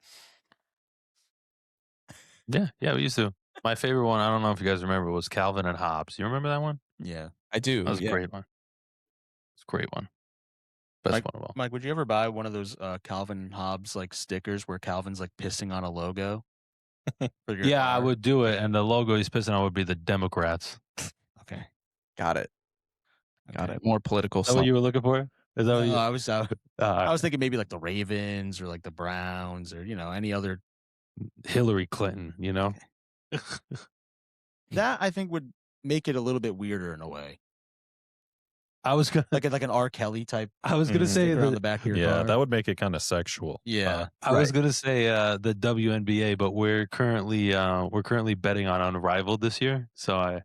Yeah, we used to. My favorite one, I don't know if you guys remember, was Calvin and Hobbes. You remember that one? Yeah. I do. That was a yeah. great one. It's a great one. Best Mike, one of all. Mike, would you ever buy one of those Calvin and Hobbes like stickers where Calvin's like pissing on a logo? For your Yeah, I car? would do it, and the logo he's pissing on would be the Democrats. Okay. Got it. Got Okay. it. More political Is that stuff. what you were looking for? Is that No, what you? I was thinking maybe like the Ravens or like the Browns or any other. Hillary Clinton, you know? That I think would make it a little bit weirder in a way, I was gonna like an R. Kelly type I was gonna say sticker on the the back of your Yeah, car. that would make it kind of sexual. Yeah. I was gonna say the WNBA, but we're currently betting on Unrivaled this year. So I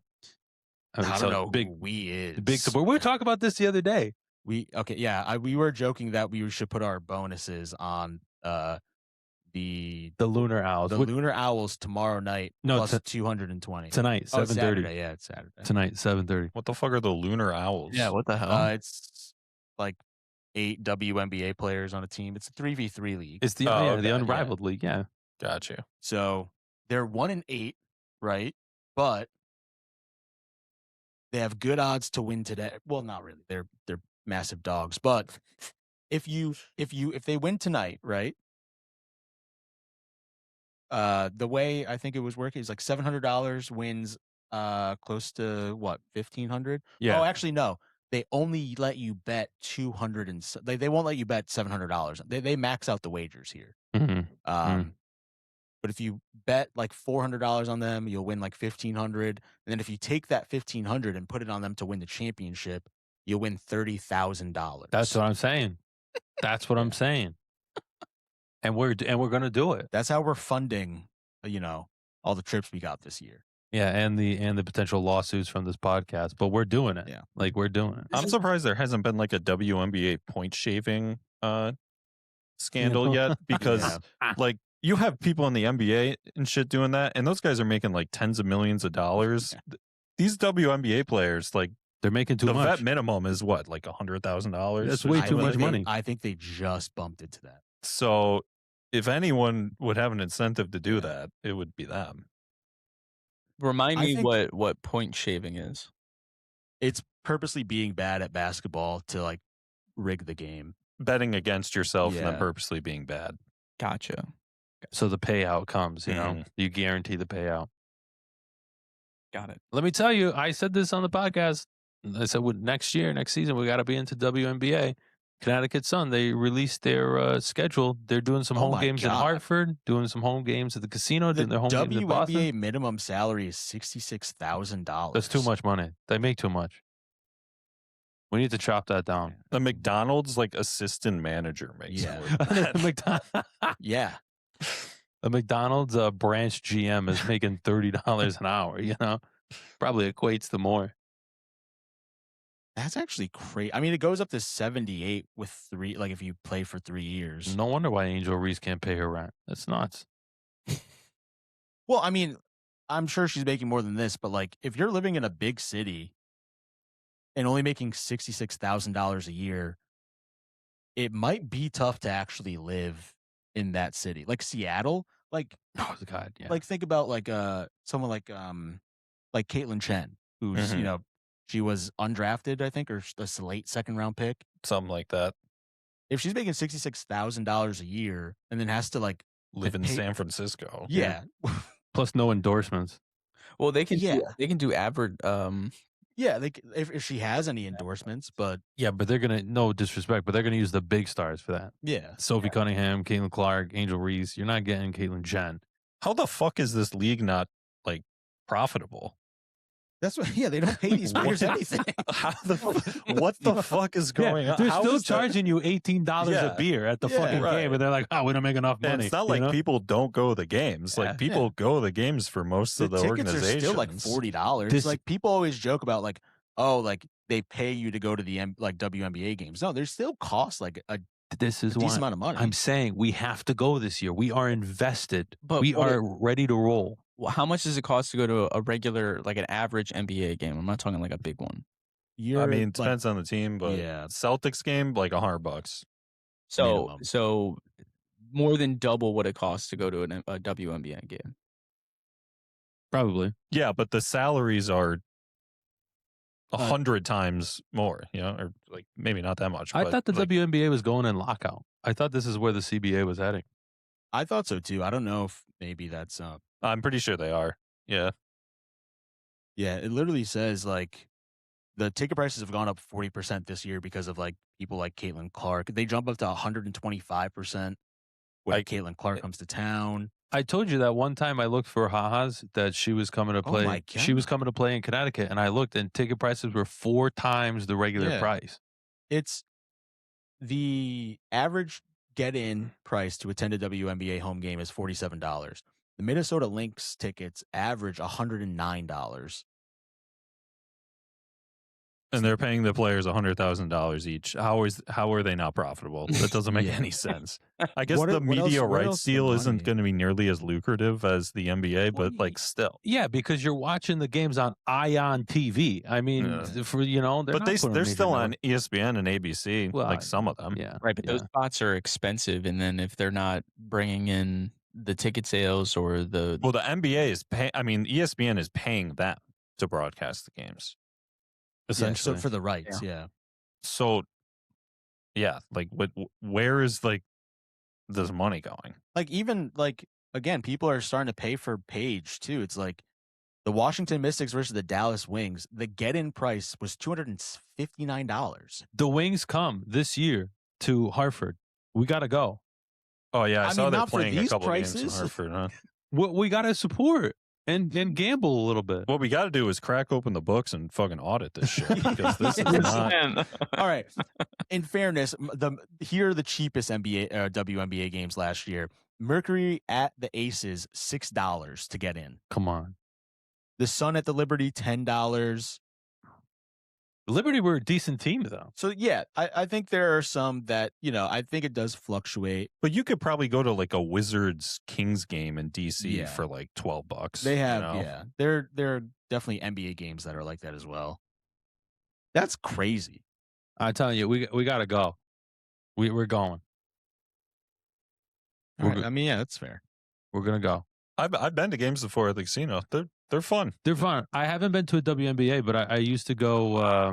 I so don't know big who we is. big support. We were talking about this the other day. We were joking that we should put our bonuses on the Lunar Owls. Lunar Owls tomorrow night No, plus 220 tonight, Oh, 7:30. Saturday. Yeah, it's Saturday. Tonight, 7:30. What the fuck are the Lunar Owls? Yeah, what the hell? It's like 8 WNBA players on a team. It's a 3v3 league. It's the okay, the yeah. Unrivaled League. Yeah, Gotcha. So they're 1-8, right? But they have good odds to win today. Well, not really. They're massive dogs. But if they win tonight, right? The way I think it was working is like $700 wins close to what, 1,500? yeah. Oh, actually no. They only let you bet 200 and they won't let you bet $700. They max out the wagers here. Mm-hmm. But if you bet like $400 on them, you'll win like 1,500. And then if you take that 1,500 and put it on them to win the championship, you'll win $30,000. That's what I'm saying. That's what I'm saying. And we're gonna do it. That's how we're funding, all the trips we got this year. Yeah, and the potential lawsuits from this podcast, but we're doing it. Yeah. Like we're doing it. I'm surprised there hasn't been like a WNBA point shaving scandal yet, because like you have people in the NBA and shit doing that, and those guys are making like tens of millions of dollars. Yeah. These WNBA players, like They're making too the much. vet minimum is what, like $100,000? That's way too much money. I think they just bumped it to that. So if anyone would have an incentive to do that, it would be them. Remind I me think- what point shaving is. It's purposely being bad at basketball to like rig the game. Betting against yourself and then Yeah. purposely being bad. Gotcha. So the payout comes, you know. Mhm. You guarantee the payout. Got it. Let me tell you, I said this on the podcast. I said next season, we got to be into WNBA. Connecticut Sun, they released their schedule. They're doing some Oh home my games in God. Hartford, doing some home games at the casino, The doing their home games in Boston. WNBA minimum salary is $66,000. That's too much money. They make too much. We need to chop that down. The McDonald's like assistant manager makes Yeah. more than that. Yeah. A McDonald's branch GM is making $30 an hour, you know? Probably equates to more. That's actually crazy. I mean, it goes up to 78 with 3, like if you play for 3 years. No wonder why Angel Reese can't pay her rent. That's nuts. Well, I mean, I'm sure she's making more than this, but like if you're living in a big city and only making $66,000 a year, it might be tough to actually live in that city. Like Seattle, like Oh God, yeah. like think about like someone like Caitlin Chen, who's, Mhm. she was undrafted, I think, or a late second round pick. Something like that. If she's making $66,000 a year and then has to like Live in pay- San Francisco. yeah. Plus no endorsements. Well, they can do average. Yeah, if she has any endorsements, but Yeah, but they're gonna, no disrespect, but they're gonna use the big stars for that. yeah. Sophie Cunningham, Caitlin Clark, Angel Reese. You're not getting Caitlin Jen. How the fuck is this league not like profitable? That's what they don't pay these players anything. How what the fuck is going on? They're How still is that- charging you $18 Yeah. a beer at the Yeah, fucking right. game, and they're like, "Oh, we don't make enough money." And it's not you like know? people don't go to the games. Yeah. Like people go to the games for most The of the tickets organizations. are still like $40. This- Like people always joke about like, oh, like they pay you to go to the WNBA games. No, they still cost like a This is decent why amount of money. I'm saying we have to go this year. We are invested. But we what are ready to roll. how much does it cost to go to a regular, like an average NBA game? I'm not talking like a big one. You're I mean, like, depends on the team, but yeah, Celtics game like $100. So minimum. more than double what it costs to go to a WNBA game. Probably. Yeah, but the salaries are 100 times more, or like maybe not that much. I but thought the like, WNBA was going in lockout. I thought this is where the CBA was heading. I thought so too. I don't know if maybe that's I'm pretty sure they are. Yeah. yeah, it literally says like the ticket prices have gone up 40% this year because of like people like Caitlin Clark. They jump up to 125% when I- Caitlin Clark comes to town. I told you that one time I looked for Haas that she was coming to Oh play. my She was God. coming to play in Connecticut, and I looked, and ticket prices were 4 times the regular Yeah. price. It's the average get-in price to attend a WNBA home game is $47. The Minnesota Lynx tickets average $109. And they're paying the players $100,000 each. How are they not profitable? That doesn't make Yeah. any sense. I guess What the else- media where rights else the deal isn't money? going to be nearly as lucrative as the NBA, Well, but like still. Yeah, because you're watching the games on Ion TV. I mean, Yeah. they're But not putting a they're major still note. on ESPN and ABC, Well, like some of them. Yeah, Right, but those yeah. spots are expensive, and then if they're not bringing in the ticket sales or the Well, the NBA is ESPN is paying them to broadcast the games. Yeah, so Essentially, for the rights, yeah. So, yeah, like where is like this money going? Like even like again, people are starting to pay for Page too. It's like the Washington Mystics versus the Dallas Wings. The get-in price was $259. the Wings come this year to Hartford. We got to go. Oh yeah, I I saw mean, they're not for playing a these couple games prices. in Hartford. Huh? We got to support and gamble a little bit. What we got to do is crack open the books and fucking audit this shit because this is not. All right. In fairness, here are the cheapest WNBA games last year. Mercury at the Aces, $6 to get in. Come on, The Sun at the Liberty, $10. Liberty were a decent team though. So yeah, I think there are some that I think it does fluctuate. But you could probably go to like a Wizards Kings game in DC Yeah. for like $12. They have you know? yeah. There are definitely NBA games that are like that as well. That's crazy. I'm telling you, we got to go. We're going. All right, I mean, yeah, that's fair. We're gonna go. I've been to games before at the casino. They're fun. They're fun. I haven't been to a WNBA, but I used to go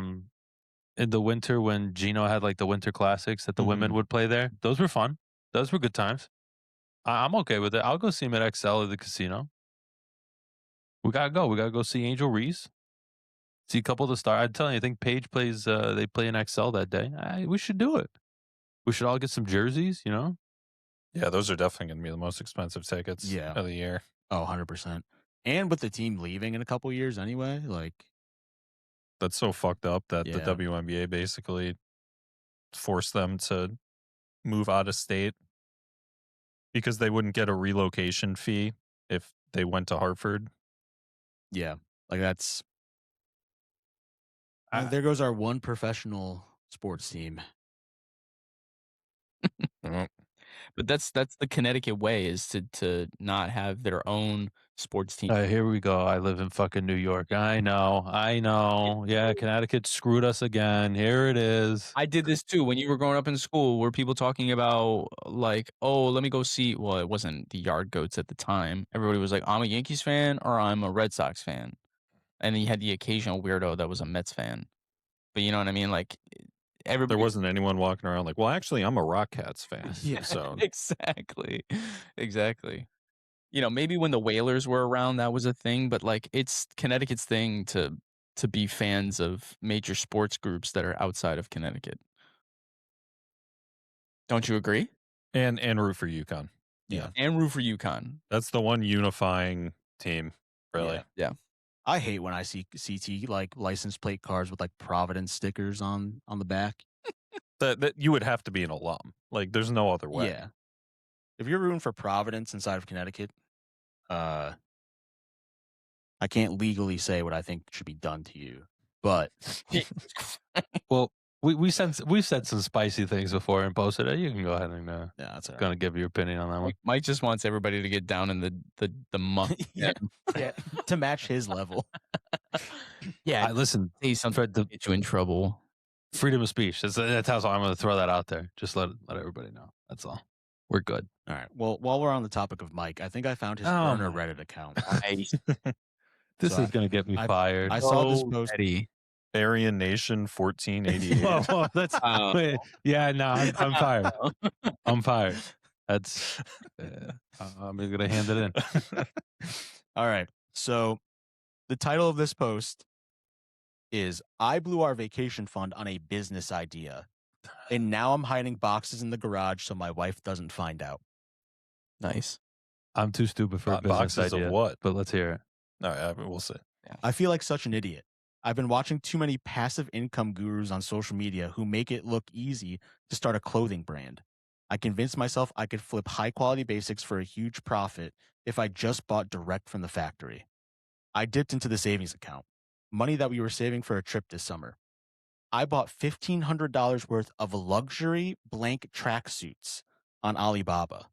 in the winter when Gino had like the winter classics that the women would play there. Those were fun. Those were good times. I'm okay with it. I'll go see him at XL at the casino. We gotta go. We gotta go see Angel Reese. See a couple of the stars. I'm telling you, I think Paige plays. They play in XL that day. We should do it. We should all get some jerseys. Yeah, those are definitely going to be the most expensive tickets of the year. Oh, 100%. And with the team leaving in a couple years anyway, like That's so fucked up that the Yeah. WNBA basically forced them to move out of state because they wouldn't get a relocation fee if they went to Hartford. yeah, like that's there goes our one professional sports team. But that's the Connecticut way, is to not have their own sports team. Here we go. I live in fucking New York. I know. Yeah, Connecticut screwed us again. Here it is. I did this too when you were growing up in school. Were people talking about like, oh, let me go see? Well, it wasn't the Yard Goats at the time. Everybody was like, I'm a Yankees fan or I'm a Red Sox fan, and then you had the occasional weirdo that was a Mets fan. But you know what I mean? Like everybody. There wasn't anyone walking around like, well, actually, I'm a Rock Cats fan. Yeah. So Exactly. Maybe when the Whalers were around, that was a thing. But like, it's Connecticut's thing to be fans of major sports groups that are outside of Connecticut. Don't you agree? and root for UConn. Yeah. And root for UConn. That's the one unifying team, really. Yeah. I hate when I see CT like license plate cards with like Providence stickers on the back. That you would have to be an alum. Like, there's no other way. Yeah. If you're rooting for Providence inside of Connecticut, I can't legally say what I think should be done to you. But Well, we said some spicy things before and posted it. You can go ahead and Yeah, that's all right. gonna give your opinion on that one. Mike just wants everybody to get down in the muck. Yeah. Yeah, to match his level. Yeah. Listen, Say something Fred, to get you in trouble. freedom of speech. That's how I'm going to throw that out there. Just let everybody know. That's all. We're good. All right. Well, while we're on the topic of Mike, I think I found his Oh burner my Reddit account. This So is going to get me fired. I saw this post. Already. Aryan Nation 1488. Whoa, that's yeah. No, I'm fired. I'm fired. That's I'm going to hand it in. All right. So the title of this post is "I blew our vacation fund on a business idea, and now I'm hiding boxes in the garage so my wife doesn't find out." Nice. I'm too stupid for a business Boxes idea. of what? But let's hear it. All right, we'll see. I feel like such an idiot. I've been watching too many passive income gurus on social media who make it look easy to start a clothing brand. I convinced myself I could flip high quality basics for a huge profit if I just bought direct from the factory. I dipped into the savings account, money that we were saving for a trip this summer. I bought $1,500 worth of luxury blank tracksuits on Alibaba.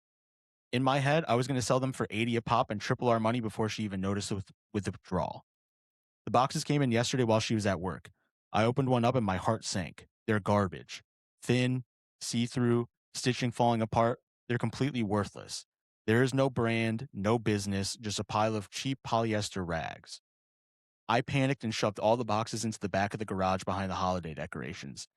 In my head, I was going to sell them for $80 a pop and triple our money before she even noticed with the withdrawal. The boxes came in yesterday while she was at work. I opened one up and my heart sank. They're garbage. Thin, see-through, stitching falling apart. They're completely worthless. There is no brand, no business, just a pile of cheap polyester rags. I panicked and shoved all the boxes into the back of the garage behind the holiday decorations.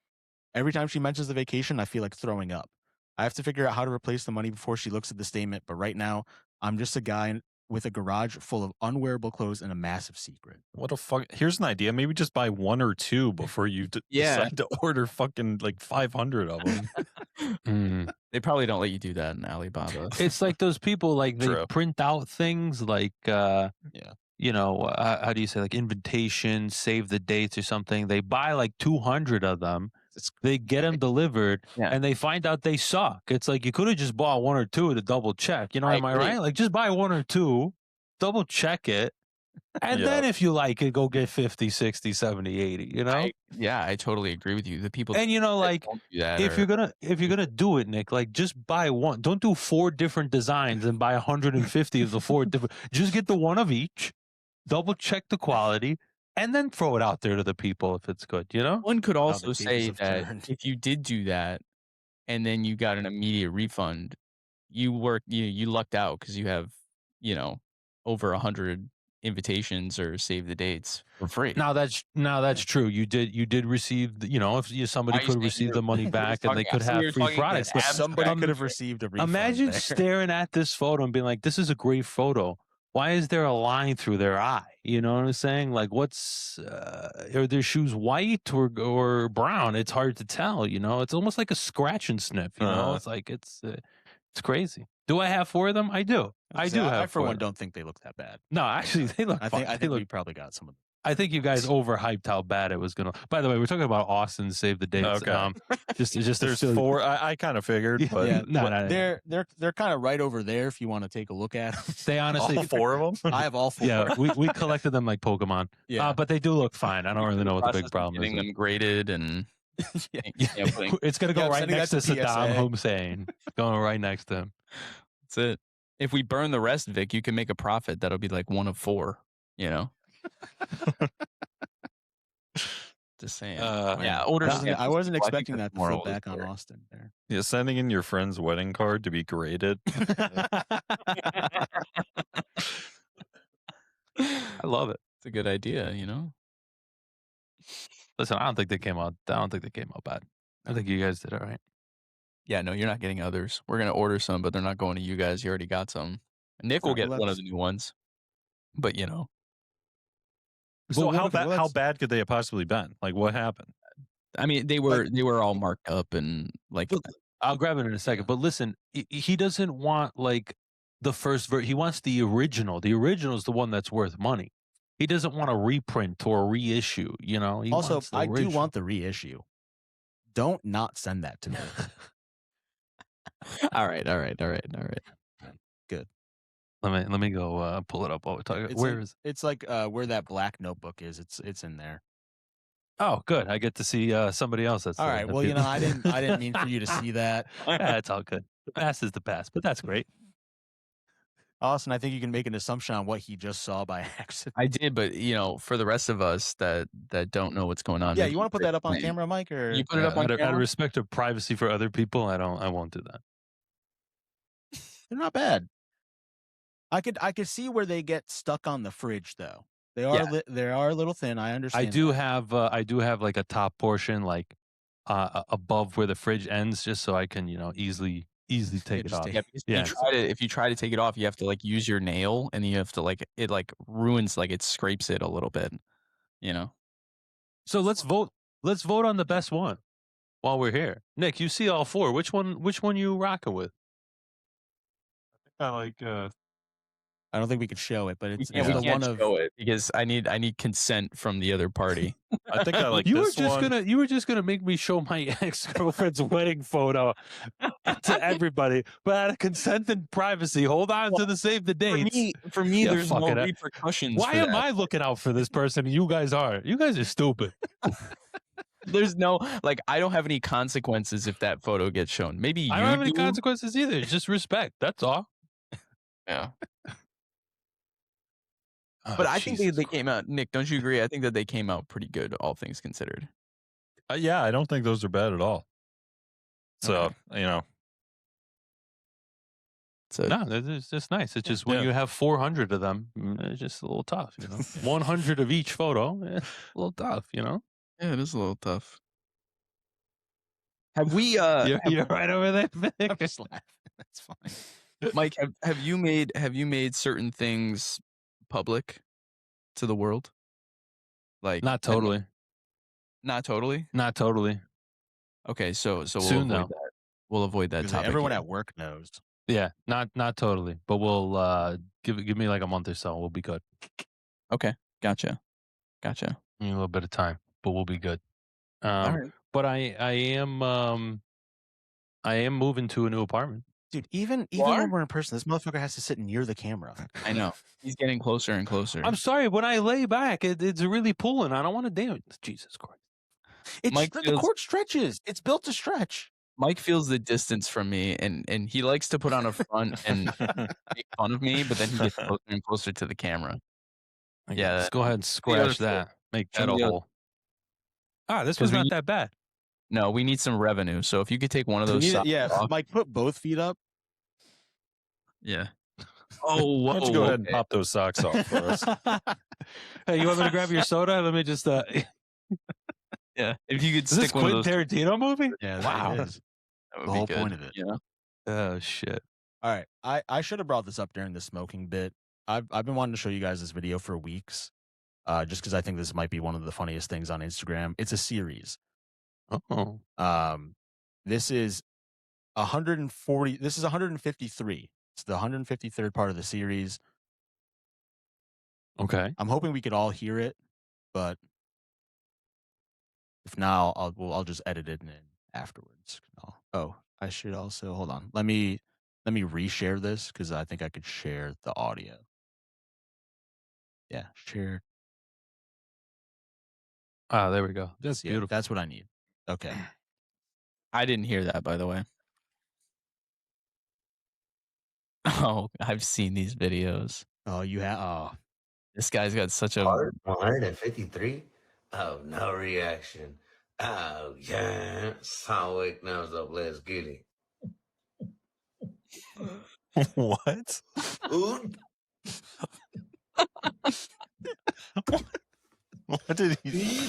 Every time she mentions the vacation, I feel like throwing up. I have to figure out how to replace the money before she looks at the statement, but right now, I'm just a guy with a garage full of unwearable clothes and a massive secret. What a fuck. Here's an idea. Maybe just buy one or two before you decide to order fucking like 500 of them. They probably don't let you do that in Alibaba. It's like those people, like they True. print out things like, you know, how do you say, like invitations, save the dates or something. They buy like 200 of them. They get them delivered, and they find out they suck. It's like you could have just bought one or two to double check. You know, am I right? Like just buy one or two, double check it, and then if you like it, go get 50, 60, 70, 80. You know? I totally agree with you. The people And you know, like don't do that if you're gonna do it, Nick, like just buy one. Don't do 4 different designs and buy 150 of the 4 different. Just get the one of each. Double check the quality. And then throw it out there to the people if it's good, you know? One could also the say tables have that turned. if you did do that and then you got an immediate refund, you lucked out because you have, over 100 invitations or save the dates for free. Now that's true. You did receive, if somebody could receive the money back and they could have free products. But Somebody could have received a refund. imagine there. staring at this photo and being like, "This is a great photo. Why is there a line through their eye?" You know what I'm saying? Like, are their shoes white or brown? It's hard to tell. You know, it's almost like a scratch and sniff. You know, it's like it's crazy. Do I have 4 of them? I do. I do have. I, for 4 one, of them. don't think they look that bad. No, actually, they look. I fine. think we probably got some of them. I think you guys overhyped how bad it was gonna. By the way, we're talking about Austin Save the Dates. Okay. Just There's 4. I kind of figured, but Yeah, no. they're kind of right over there if you want to take a look at them. They honestly, all 4 of them. I have all 4. yeah, we collected them like Pokemon. Yeah. But they do look fine. I don't really know what the big problem Getting is. them graded and It's gonna go Yeah, I'm right sending next to that to Saddam PSA. Hussein. Going right next to him. that's it. If we burn the rest, Vic, you can make a profit. That'll be like 1 of 4. Just saying. Orders. I wasn't I think expecting that's that to moral flip of the back on story. Austin there. Yeah, sending in your friend's wedding card to be graded. I love it. It's a good idea, Listen, I don't think they came out bad. I think you guys did all right. Yeah, no, you're not getting others. We're gonna order some, but they're not going to you guys. You already got some. Nick will get one of the new ones, but So Well, how bad could they have possibly been? Like what happened? I mean, they were all marked up and like. I'll grab it in a second. But listen, he doesn't want like the first version. He wants the original. The original is the one that's worth money. He doesn't want a reprint or a reissue. You know. He Also, wants the I do original. want the reissue. Don't not send that to me. All right. Good. Let me go pull it up while we're talking. It's Where like, is? It's like where that black notebook is. It's in there. Oh, good. I get to see somebody else. That's All right. that Well, people- I didn't mean for you to see that. Yeah, it's all good. The past is the past, but that's great. Austin, I think you can make an assumption on what he just saw by accident. I did, but for the rest of us that don't know what's going on, Yeah, maybe you want to put that up on explain. camera, Mike? Or You put it up on Out of camera? respect of privacy for other people, I won't do that. they're not bad. I could see where they get stuck on the fridge though. They are Yeah. they are a little thin. I understand. I do that. have like a top portion like above where the fridge ends, just so I can easily take it just off. take- Yeah, because Yeah. if you try to take it off, you have to like use your nail, and you have to like it like ruins, like it scrapes it a little bit. So let's vote. Let's vote on the best one while we're here. Nick, you see all four. Which one you rocking with? I like. I don't think we could show it, but it's We the can't one of show it because I need consent from the other party. I think I like You were this just one. you were just gonna make me show my ex-girlfriend's wedding photo to everybody, but out of consent and privacy. Hold on to the save the dates. For me, Yeah, there's fuck no it. repercussions. Why for am that. I looking out for this person? And you guys are. You guys are stupid. There's no I don't have any consequences if that photo gets shown. Maybe you I don't have any do. consequences either. It's just respect. That's all. Yeah. Oh, But I think Jesus they Christ. came out. Nick, don't you agree? I think that they came out pretty good, all things considered. Yeah, I don't think those are bad at all. So Okay. So No, it's just nice. It's just when Yeah. you have 400 of them, it's just a little tough. 100 of each photo, a little tough. yeah, it is a little tough. Have we? You're right over there, I'm Vic. just laughing. That's fine. Mike, have you made certain things public to the world? Like Not totally. Not totally. Not totally. Okay, so we'll Soon, avoid though. that. We'll avoid that Because topic. everyone here. at work knows. Yeah, not totally, but we'll give me like a month or so. We'll be good. Okay, gotcha. Need a little bit of time, but we'll be good. All right. But I am moving to a new apartment. Dude, even are? when we're in person, this motherfucker has to sit near the camera. I know. He's getting closer and closer. I'm sorry, when I lay back, it's really pulling. I don't want to damage. Jesus Christ! It's Mike the feels- cord stretches. It's built to stretch. Mike feels the distance from me, and he likes to put on a front and make fun of me, but then he gets closer and closer to the camera. Yeah, Let's go ahead and other scratch foot. that. Make Trim that a the other- hole. This 'Cause was we not need- that bad. No, we need some revenue. So if you could take one of We those need it- socks yeah, off. Mike, put both feet up. Yeah. Oh, Why don't you go ahead and okay. pop those socks off for us? Hey, you want me to grab your soda? Let me just. Yeah. If you could Is this stick one of Quentin those, Tarantino movie? Yeah, Wow. it is. that would The be whole good. point of it. Yeah. Oh shit! All right, I should have brought this up during the smoking bit. I've been wanting to show you guys this video for weeks, just because I think this might be one of the funniest things on Instagram. It's a series. Oh, This is 140. This is 153. It's the 153rd part of the series. okay. I'm hoping we could all hear it, but if not, I'll just edit it in afterwards. Oh, I should also hold on. Let me reshare this because I think I could share the audio. Yeah, share. Ah, there we go. That's Yeah, beautiful. that's what I need. Okay. I didn't hear that, by the way. Oh, I've seen these videos. Oh, you have. Oh, This guy's got such a Part 153? Oh, no reaction. Oh, yeah. Solid nose up. Let's get it. What? Ooh. What did he?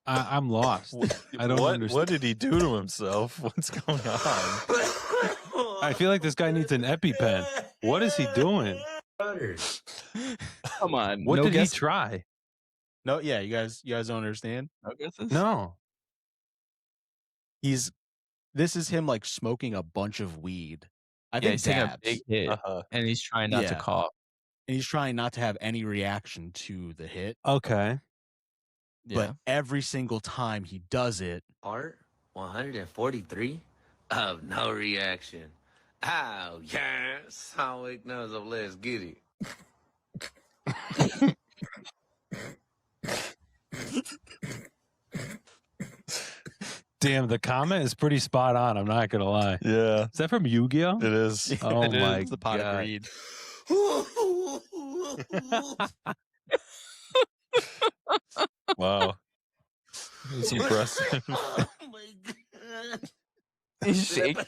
I'm lost. I don't understand. What did he do to himself? What's going on? I feel like this guy needs an EpiPen. What is he doing? come on. What no did guess, he try? no, yeah, you guys don't understand. No guesses? No. This is him like smoking a bunch of weed. I Yeah, think he's taking a dabs. big hit, Uh-huh. and he's trying not to Yeah. cough. And he's trying not to have any reaction to the hit. Okay. but every single time he does it, Part 143 of no reaction. Oh, yes. How weak knows of let's get it. Damn, the comment is pretty spot on. I'm not gonna lie. Yeah, Is that from Yu-Gi-Oh? it is. Oh it is. my It's the pot of God. greed. Wow, it's impressive. Oh my God. He's shaking.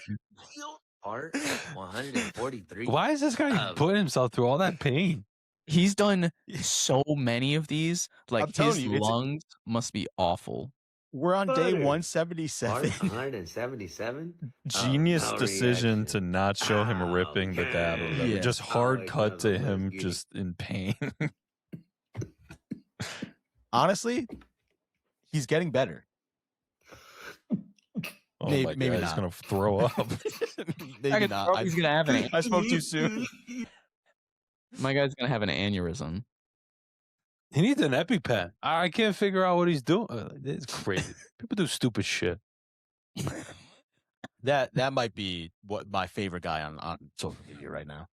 Part 143. Why is this guy putting himself through all that pain? He's done so many of these. Like I'm telling his you, lungs must be awful. We're on day Butter. 177. Part 177. Genius no decision reaction. to not show him ripping the dab of it. Yeah. Just Oh, hard wait, cut no, to let's him, get it. just in pain. Honestly, he's getting better. Oh Maybe- my maybe God, he's not. gonna throw up. Maybe not. He's gonna have an. I spoke too soon. My guy's gonna have an aneurysm. He needs an EpiPen. I can't figure out what he's doing. It's crazy. People do stupid shit. That might be what my favorite guy on social media right now.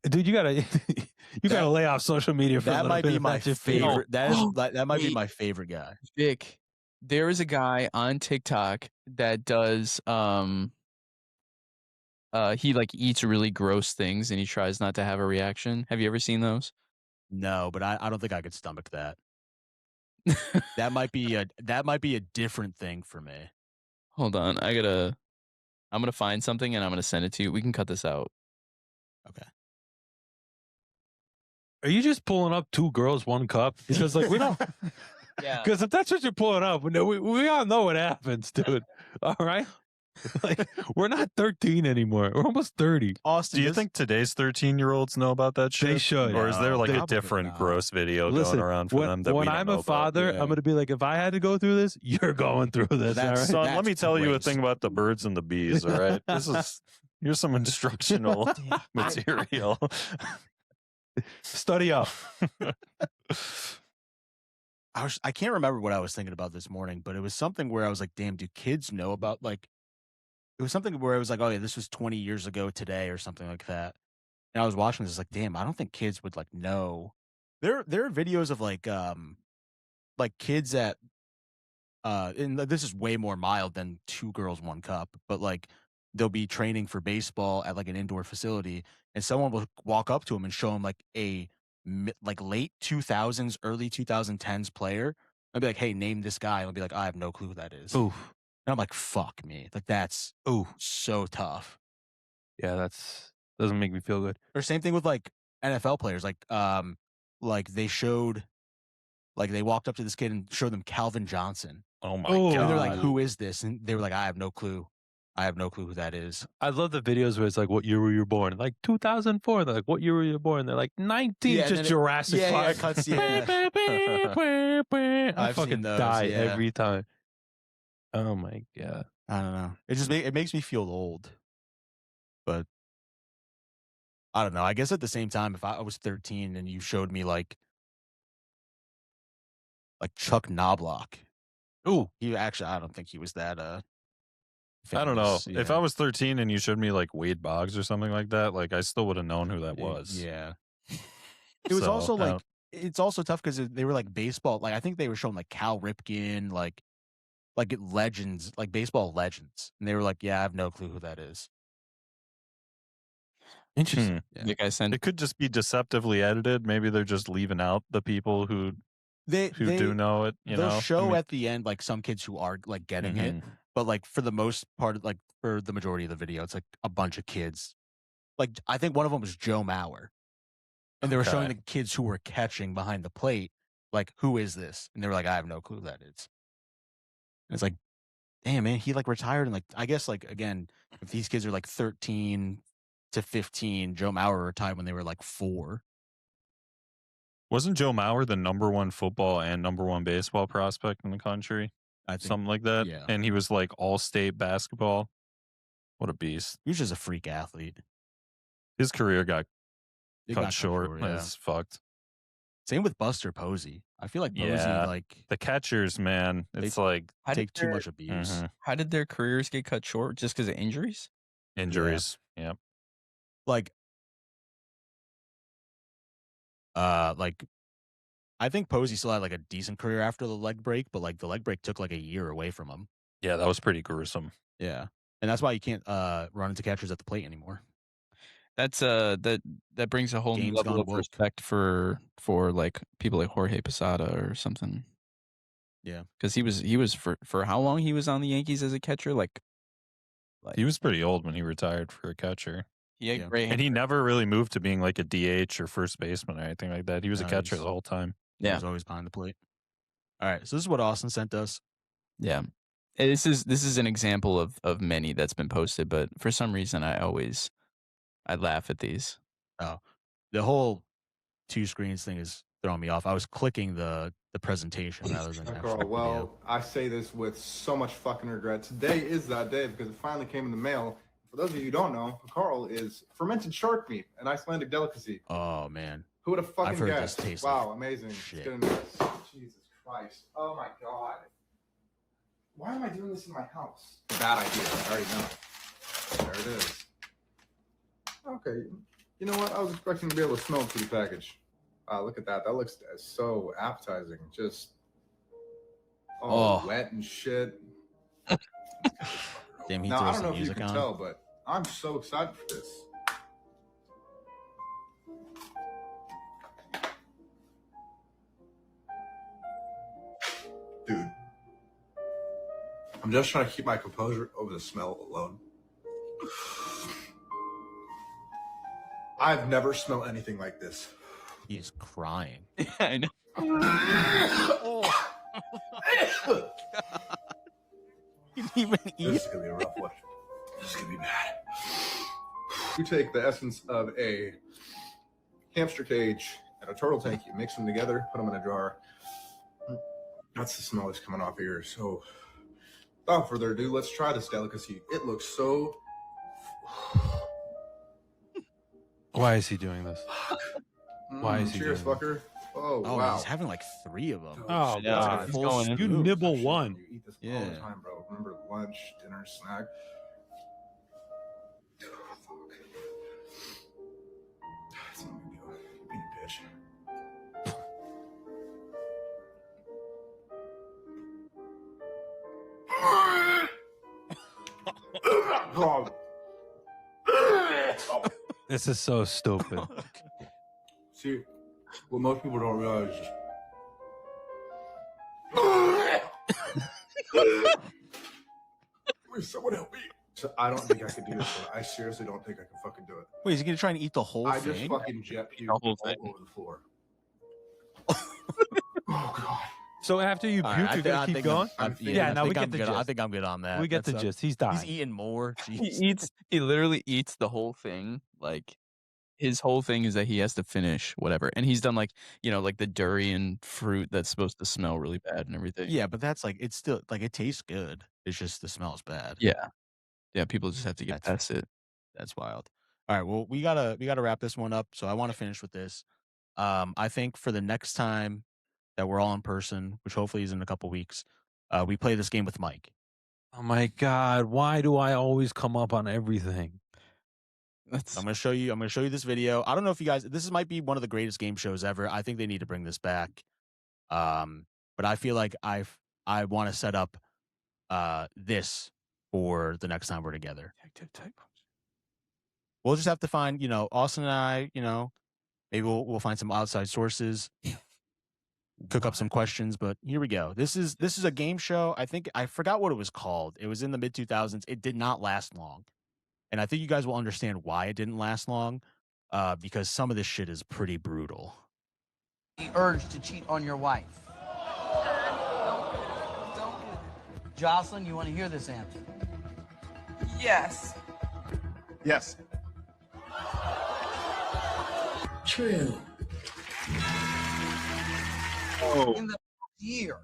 Dude, you gotta lay off social media for a That little might bit be if my that's your favorite. favorite. That might be Wait. my favorite guy. Vic, there is a guy on TikTok that does he like eats really gross things and he tries not to have a reaction. Have you ever seen those? No, but I don't think I could stomach that. That might be a different thing for me. Hold on, I'm gonna find something and I'm gonna send it to you. We can cut this out. Okay. Are you just pulling up 2 girls, 1 cup? Because like we don't. Yeah. Because if that's what you're pulling up, we all know what happens, dude. All right. Like we're not 13 anymore. We're almost 30. Austin, Do you think today's 13-year-olds know about that shit? They should. Or is there No, like a probably different not. gross video Listen, going around for them that we when don't I'm know a about? father, Yeah. I'm gonna be like, if I had to go through this, you're going through this. That's- all right? Son, let me tell you a gross. thing about the birds and the bees, all right? Here's some instructional material. Study up. I can't remember what I was thinking about this morning, but it was something where I was like, damn, do kids know about like it was something where I was like, oh yeah, this was 20 years ago today or something like that. And I was watching this like, damn, I don't think kids would like know. There are videos of like kids at and this is way more mild than 2 girls, 1 cup, but like they'll be training for baseball at like an indoor facility and someone will walk up to them and show them like a like late 2000s, early 2010s player. I'd be like, hey, name this guy. And I'll be like, I have no clue who that is. Oof. And I'm like, fuck me. Like that's so tough. Yeah, that's doesn't make me feel good. Or same thing with like NFL players. Like they showed like they walked up to this kid and showed them Calvin Johnson. Oh my Oh. God. And they're like, who is this? And they were like, I have no clue. I have no clue who that is. I love the videos where it's like, what year were you born? Like 2004. They're like, what year were you born? They're like 19. Yeah, and just then Jurassic yeah, Park. cuts, yeah. I I've fucking seen those, die yeah. every time. Oh my God. I don't know. It just it makes me feel old. But I don't know. I guess at the same time, if I was 13 and you showed me like Chuck Knobloch. Ooh. I don't think he was that I don't know. famous, If yeah. I was 13 and you showed me like Wade Boggs or something like that, like I still would have known who that was. Yeah. It was So, also I like don't- it's also tough because they were like baseball. Like I think they were showing like Cal Ripken, like legends, like baseball legends, and they were like, "Yeah, I have no clue who that is." Interesting. Yeah. Like I sent It could just be deceptively edited. Maybe they're just leaving out the people who They do know it. You they'll know, show I mean, at the end like some kids who are like getting it, mhm. but like for the most part, like for the majority of the video, it's like a bunch of kids. Like I think one of them was Joe Mauer, and they were showing Okay. the kids who were catching behind the plate. Like, who is this? And they were like, I have no clue who that is. And it's like, damn man, he like retired, and like I guess like again, if these kids are like 13 to 15, Joe Mauer retired when they were like 4. Wasn't Joe Mauer the #1 football and #1 baseball prospect in the country? I think Something like that. yeah. And he was like all-state basketball. What a beast. he was just a freak athlete. His career got It cut got short. yeah. It's fucked. Same with Buster Posey. I feel like Posey, Yeah. like, The catchers, man, They- it's like take too much abuse. How did their careers get cut short just because of injuries? injuries. Yeah. Like, I think Posey still had like a decent career after the leg break, but like the leg break took like a year away from him. Yeah, that was pretty gruesome. Yeah, and that's why you can't run into catchers at the plate anymore. That's that brings a whole new Game's level gone of woke. respect for like people like Jorge Posada or something. Yeah, because he was for how long he was on the Yankees as a catcher, like He was pretty old when he retired for a catcher. he had Yeah. great And he never really moved to being like a DH or first baseman or anything like that. He was a No, catcher he's- the whole time. he Yeah. was always behind the plate. All right, so this is what Austin sent us. Yeah. And this is an example of many that's been posted, but for some reason I laugh at these. The whole 2 screens thing is throwing me off. I was clicking the presentation rather than actual Carl, video. well, I say this with so much fucking regret. Today is that day because it finally came in the mail. For those of you who don't know, Carl is fermented shark meat, an Icelandic delicacy. Oh man, Who would have fucking I've heard this guessed? tastes Wow, like amazing. shit. Let's get into this. Jesus Christ. Oh my god. Why am I doing this in my house? Bad idea. I already know. There it is. Okay. You know what? I was expecting to be able to smell through the package. Wow, look at that. That looks so appetizing. Just wet and shit. Damn, he Now, throws I don't know some if you music can on. tell, but I'm so excited for this. Dude, I'm just trying to keep my composure over the smell alone. I've never smelled anything like this. He's crying. I know. He didn't even This eat. is gonna be a rough one. This is gonna be bad. You take the essence of a hamster cage and a turtle tank, you mix them together, put them in a jar. That's the smell that's coming off here. So, without further ado, let's try this delicacy. It looks so. Why is he doing this? Why is he Cheers, doing fucker. Oh, Oh, wow. he's having like 3 of them. Oh, Yeah, God. he's Full going in. You scoop. nibble Shit, one. You eat this all Yeah. the time, bro. Remember lunch, dinner, snack. Oh, fuck. It's not a big deal. You beat a bitch. God. This is so stupid. See, what most people don't realize is. Please, someone help me. So I don't think I could do this. Bro. I seriously don't think I can fucking do it. Wait, is he gonna try and eat the whole I thing? just fucking jet puked The whole all thing. over the floor. Oh god. So after you All puke, right, you're going to keep going? Yeah, now we get the I gist. think I'm good on that. We get the That's, gist. He's dying. He's eating more. Jeez. He literally eats the whole thing. Like his whole thing is that he has to finish whatever. And he's done like, like the durian fruit that's supposed to smell really bad and everything. Yeah, but that's like it's still like it tastes good. It's just the smell's bad. Yeah. Yeah, people just have to get That's- past it. That's wild. All right, well we gotta wrap this one up. So I want to finish with this. I think for the next time that we're all in person, which hopefully is in a couple weeks, we play this game with Mike. Oh my God. Why do I always come up on everything? That's I'm gonna show you this video. I don't know if you guys this might be one of the greatest game shows ever. I think they need to bring this back. But I feel like I want to set up this for the next time we're together. We'll just have to find, Austin and I, maybe we'll find some outside sources, cook up some questions, but here we go. This is a game show. I think I forgot what it was called. It was in the mid 2000s. It did not last long. And I think you guys will understand why it didn't last long, because some of this shit is pretty brutal. The urge to cheat on your wife. Jocelyn, you want to hear this answer? Yes. Yes. True. Oh. In the past year,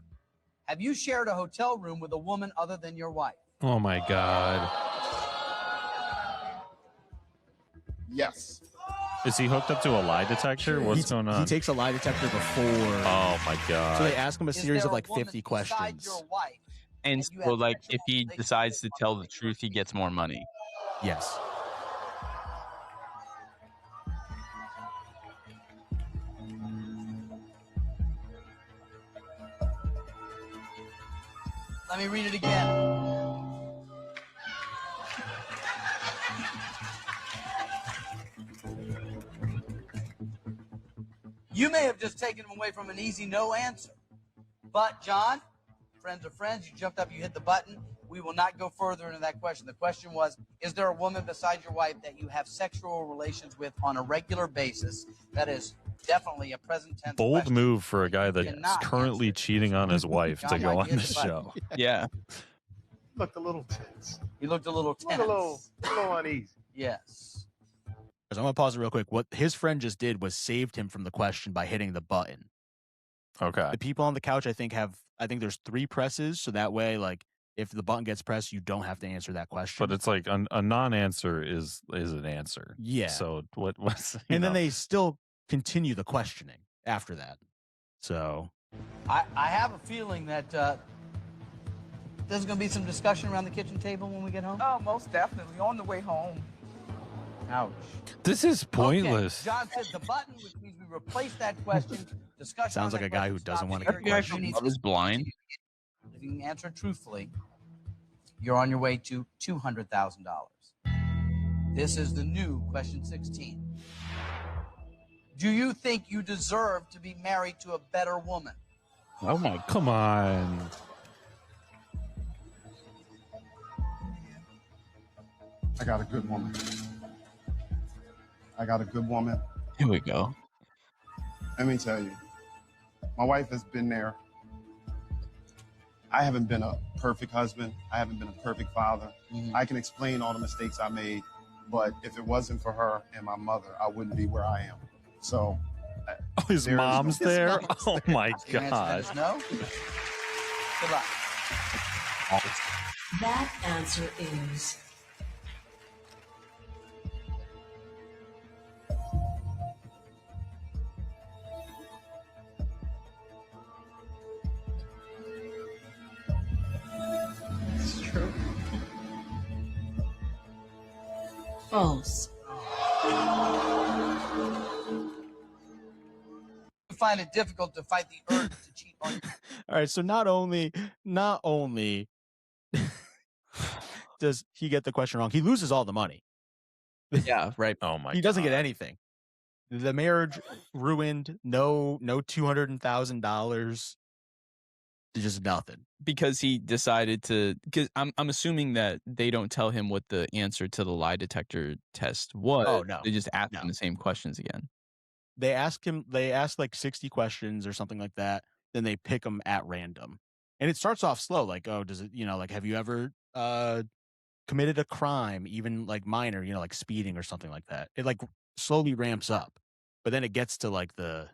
have you shared a hotel room with a woman other than your wife? Oh my God. Yes. Is he hooked up to a lie detector? What's going on? He takes a lie detector before. Oh my god! So they ask him a Is series there of a like woman 50 besides questions. your wife And that you so, have like, sexual if he relations decides to with on a tell the regular truth, he gets basis? more money. Yes. Let me read it again. You may have just taken him away from an easy no answer. But, John, friends are friends. You jumped up, you hit the button. We will not go further into that question. The question was, is there a woman besides your wife that you have sexual relations with on a regular basis? That is definitely a present tense Bold question. move for a guy You that's cannot currently answer. cheating on his wife to John, go why'd on you the hit the button? show. Yeah. Looked a little tense. He looked a little tense. A little uneasy. Yes. So I'm gonna pause it real quick. What his friend just did was saved him from the question by hitting the button. Okay. The people on the couch, I think there's 3 presses, so that way, like, if the button gets pressed, you don't have to answer that question. But it's like a non-answer is an answer. Yeah. So what's and then they still continue the questioning after that. So I have a feeling that there's going to be some discussion around the kitchen table when we get home. Oh, most definitely. On the way home. Ouch. This is pointless. Okay. John said the button, which means we replace that question. Discussion. Sounds on like that a guy question who doesn't stops wanna here. get The guy questions. from You need Love is Blind. If you can answer truthfully, you're on your way to $200,000. This is the new question 16. Do you think you deserve to be married to a better woman? Oh my, come on. I got a good woman. I got a good woman. Here we go. Let me tell you, my wife has been there. I haven't been a perfect husband. I haven't been a perfect father. I can explain all the mistakes I made, but if it wasn't for her and my mother, I wouldn't be where I am. So, Oh, his there is- mom's his there. mom's Oh my Your answer god. is no. Good luck. That answer is It's true. false. You find it difficult to fight the urge to cheat on your all right, so not only does he get the question wrong, he loses all the money. Yeah, right. Oh my He doesn't god. get anything. The marriage ruined. No $200,000. Just nothing. Because he decided to. Because I'm assuming that they don't tell him what the answer to the lie detector test was. Oh, no. They just ask No. him the same questions again. They ask like 60 questions or something like that. Then they pick them at random. And it starts off slow. Like, oh, does it, like, have you ever committed a crime, even like minor, like speeding or something like that? It like slowly ramps up. But then it gets to like the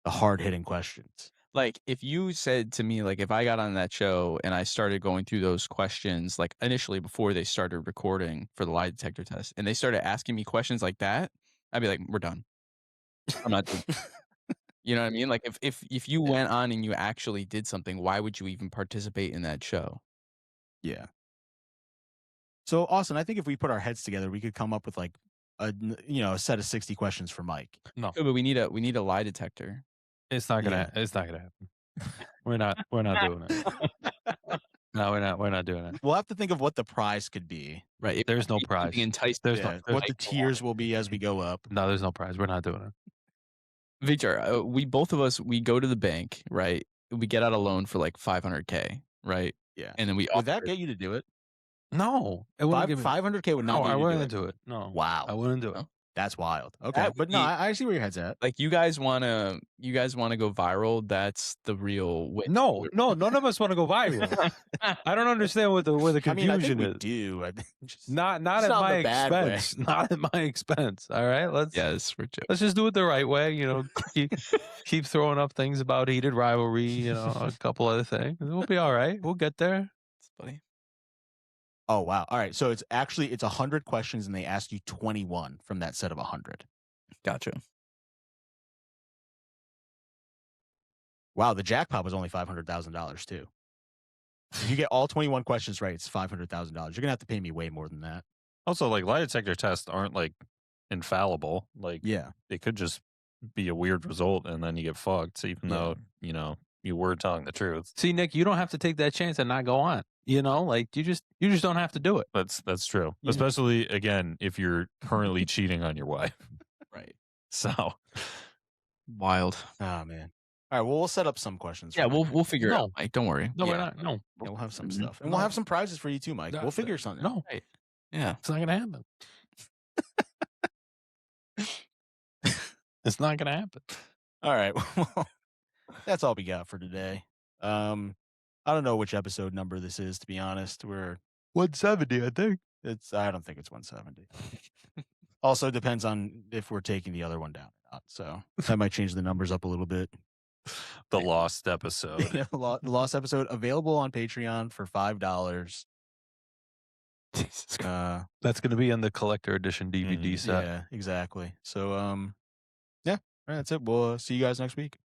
hard hitting questions. Like, if you said to me, like, if I got on that show and I started going through those questions, like initially before they started recording for the lie detector test, and they started asking me questions like that, I'd be like, we're done. I'm not doing it. You know what I mean? Like, if you went on and you actually did something, why would you even participate in that show? Yeah. So, Austin, I think if we put our heads together, we could come up with like a set of 60 questions for Mike. No, But we need a lie detector. it's not gonna. It's not gonna happen. We're not doing it. No, we're not doing it. We'll have to think of what the prize could be. Right. It There's might no be prize. something enticing. There's Yeah, no. what the tiers will be as we go up. No, there's no prize. We're not doing it. Victor, we both of us, we go to the bank, right? We get out a loan for like $500K, right? Yeah. And then we Would that offer- get you to do it? No, it wouldn't give me. 500K would not No, get I you to wouldn't do it. do it. No, Wow. I wouldn't do it. No? That's wild. Okay. That But would no, be- I see where your head's at. like you guys wanna go viral. That's the real way. No, none of us want to go viral. I don't understand what where the I mean, I confusion think we is. do. I think just- Not It's at not my in a bad way. expense. Not at my expense. All right, let's we're joking. let's just do it the right way. Keep throwing up things about heated rivalry. A couple other things. We'll be all right. We'll get there. It's funny. Oh, wow. All right. So it's 100 questions and they asked you 21 from that set of 100. Gotcha. Wow. The jackpot was only $500,000 too. If you get all 21 questions right, it's $500,000. You're going to have to pay me way more than that. Also, like, lie detector tests aren't like infallible. Like, Yeah. it could just be a weird result and then you get fucked, even though, you know, you were telling the truth. See, Nick, you don't have to take that chance and not go on. You know, like you just don't have to do it. That's true. Yeah. Especially again, if you're currently cheating on your wife. Right. So Wild. Oh, man. All right. Well, we'll set up some questions. Yeah, for you. we'll figure it out, Mike. Don't worry. No, Yeah. we're not. No, Yeah, we'll have some Mhm. stuff. And we'll have some prizes for you too, Mike. We'll figure something out. No, Right. Yeah. it's not gonna happen. It's not gonna happen. All right. Well, that's all we got for today. I don't know which episode number this is, to be honest. We're 170, I think. I don't think it's 170. Also depends on if we're taking the other one down or not. So that might change the numbers up a little bit. the lost episode. Yeah, the lost episode available on Patreon for $5. Jesus Christ. That's gonna be in the collector edition DVD set. Yeah, exactly. So yeah, all right, that's it. We'll see you guys next week.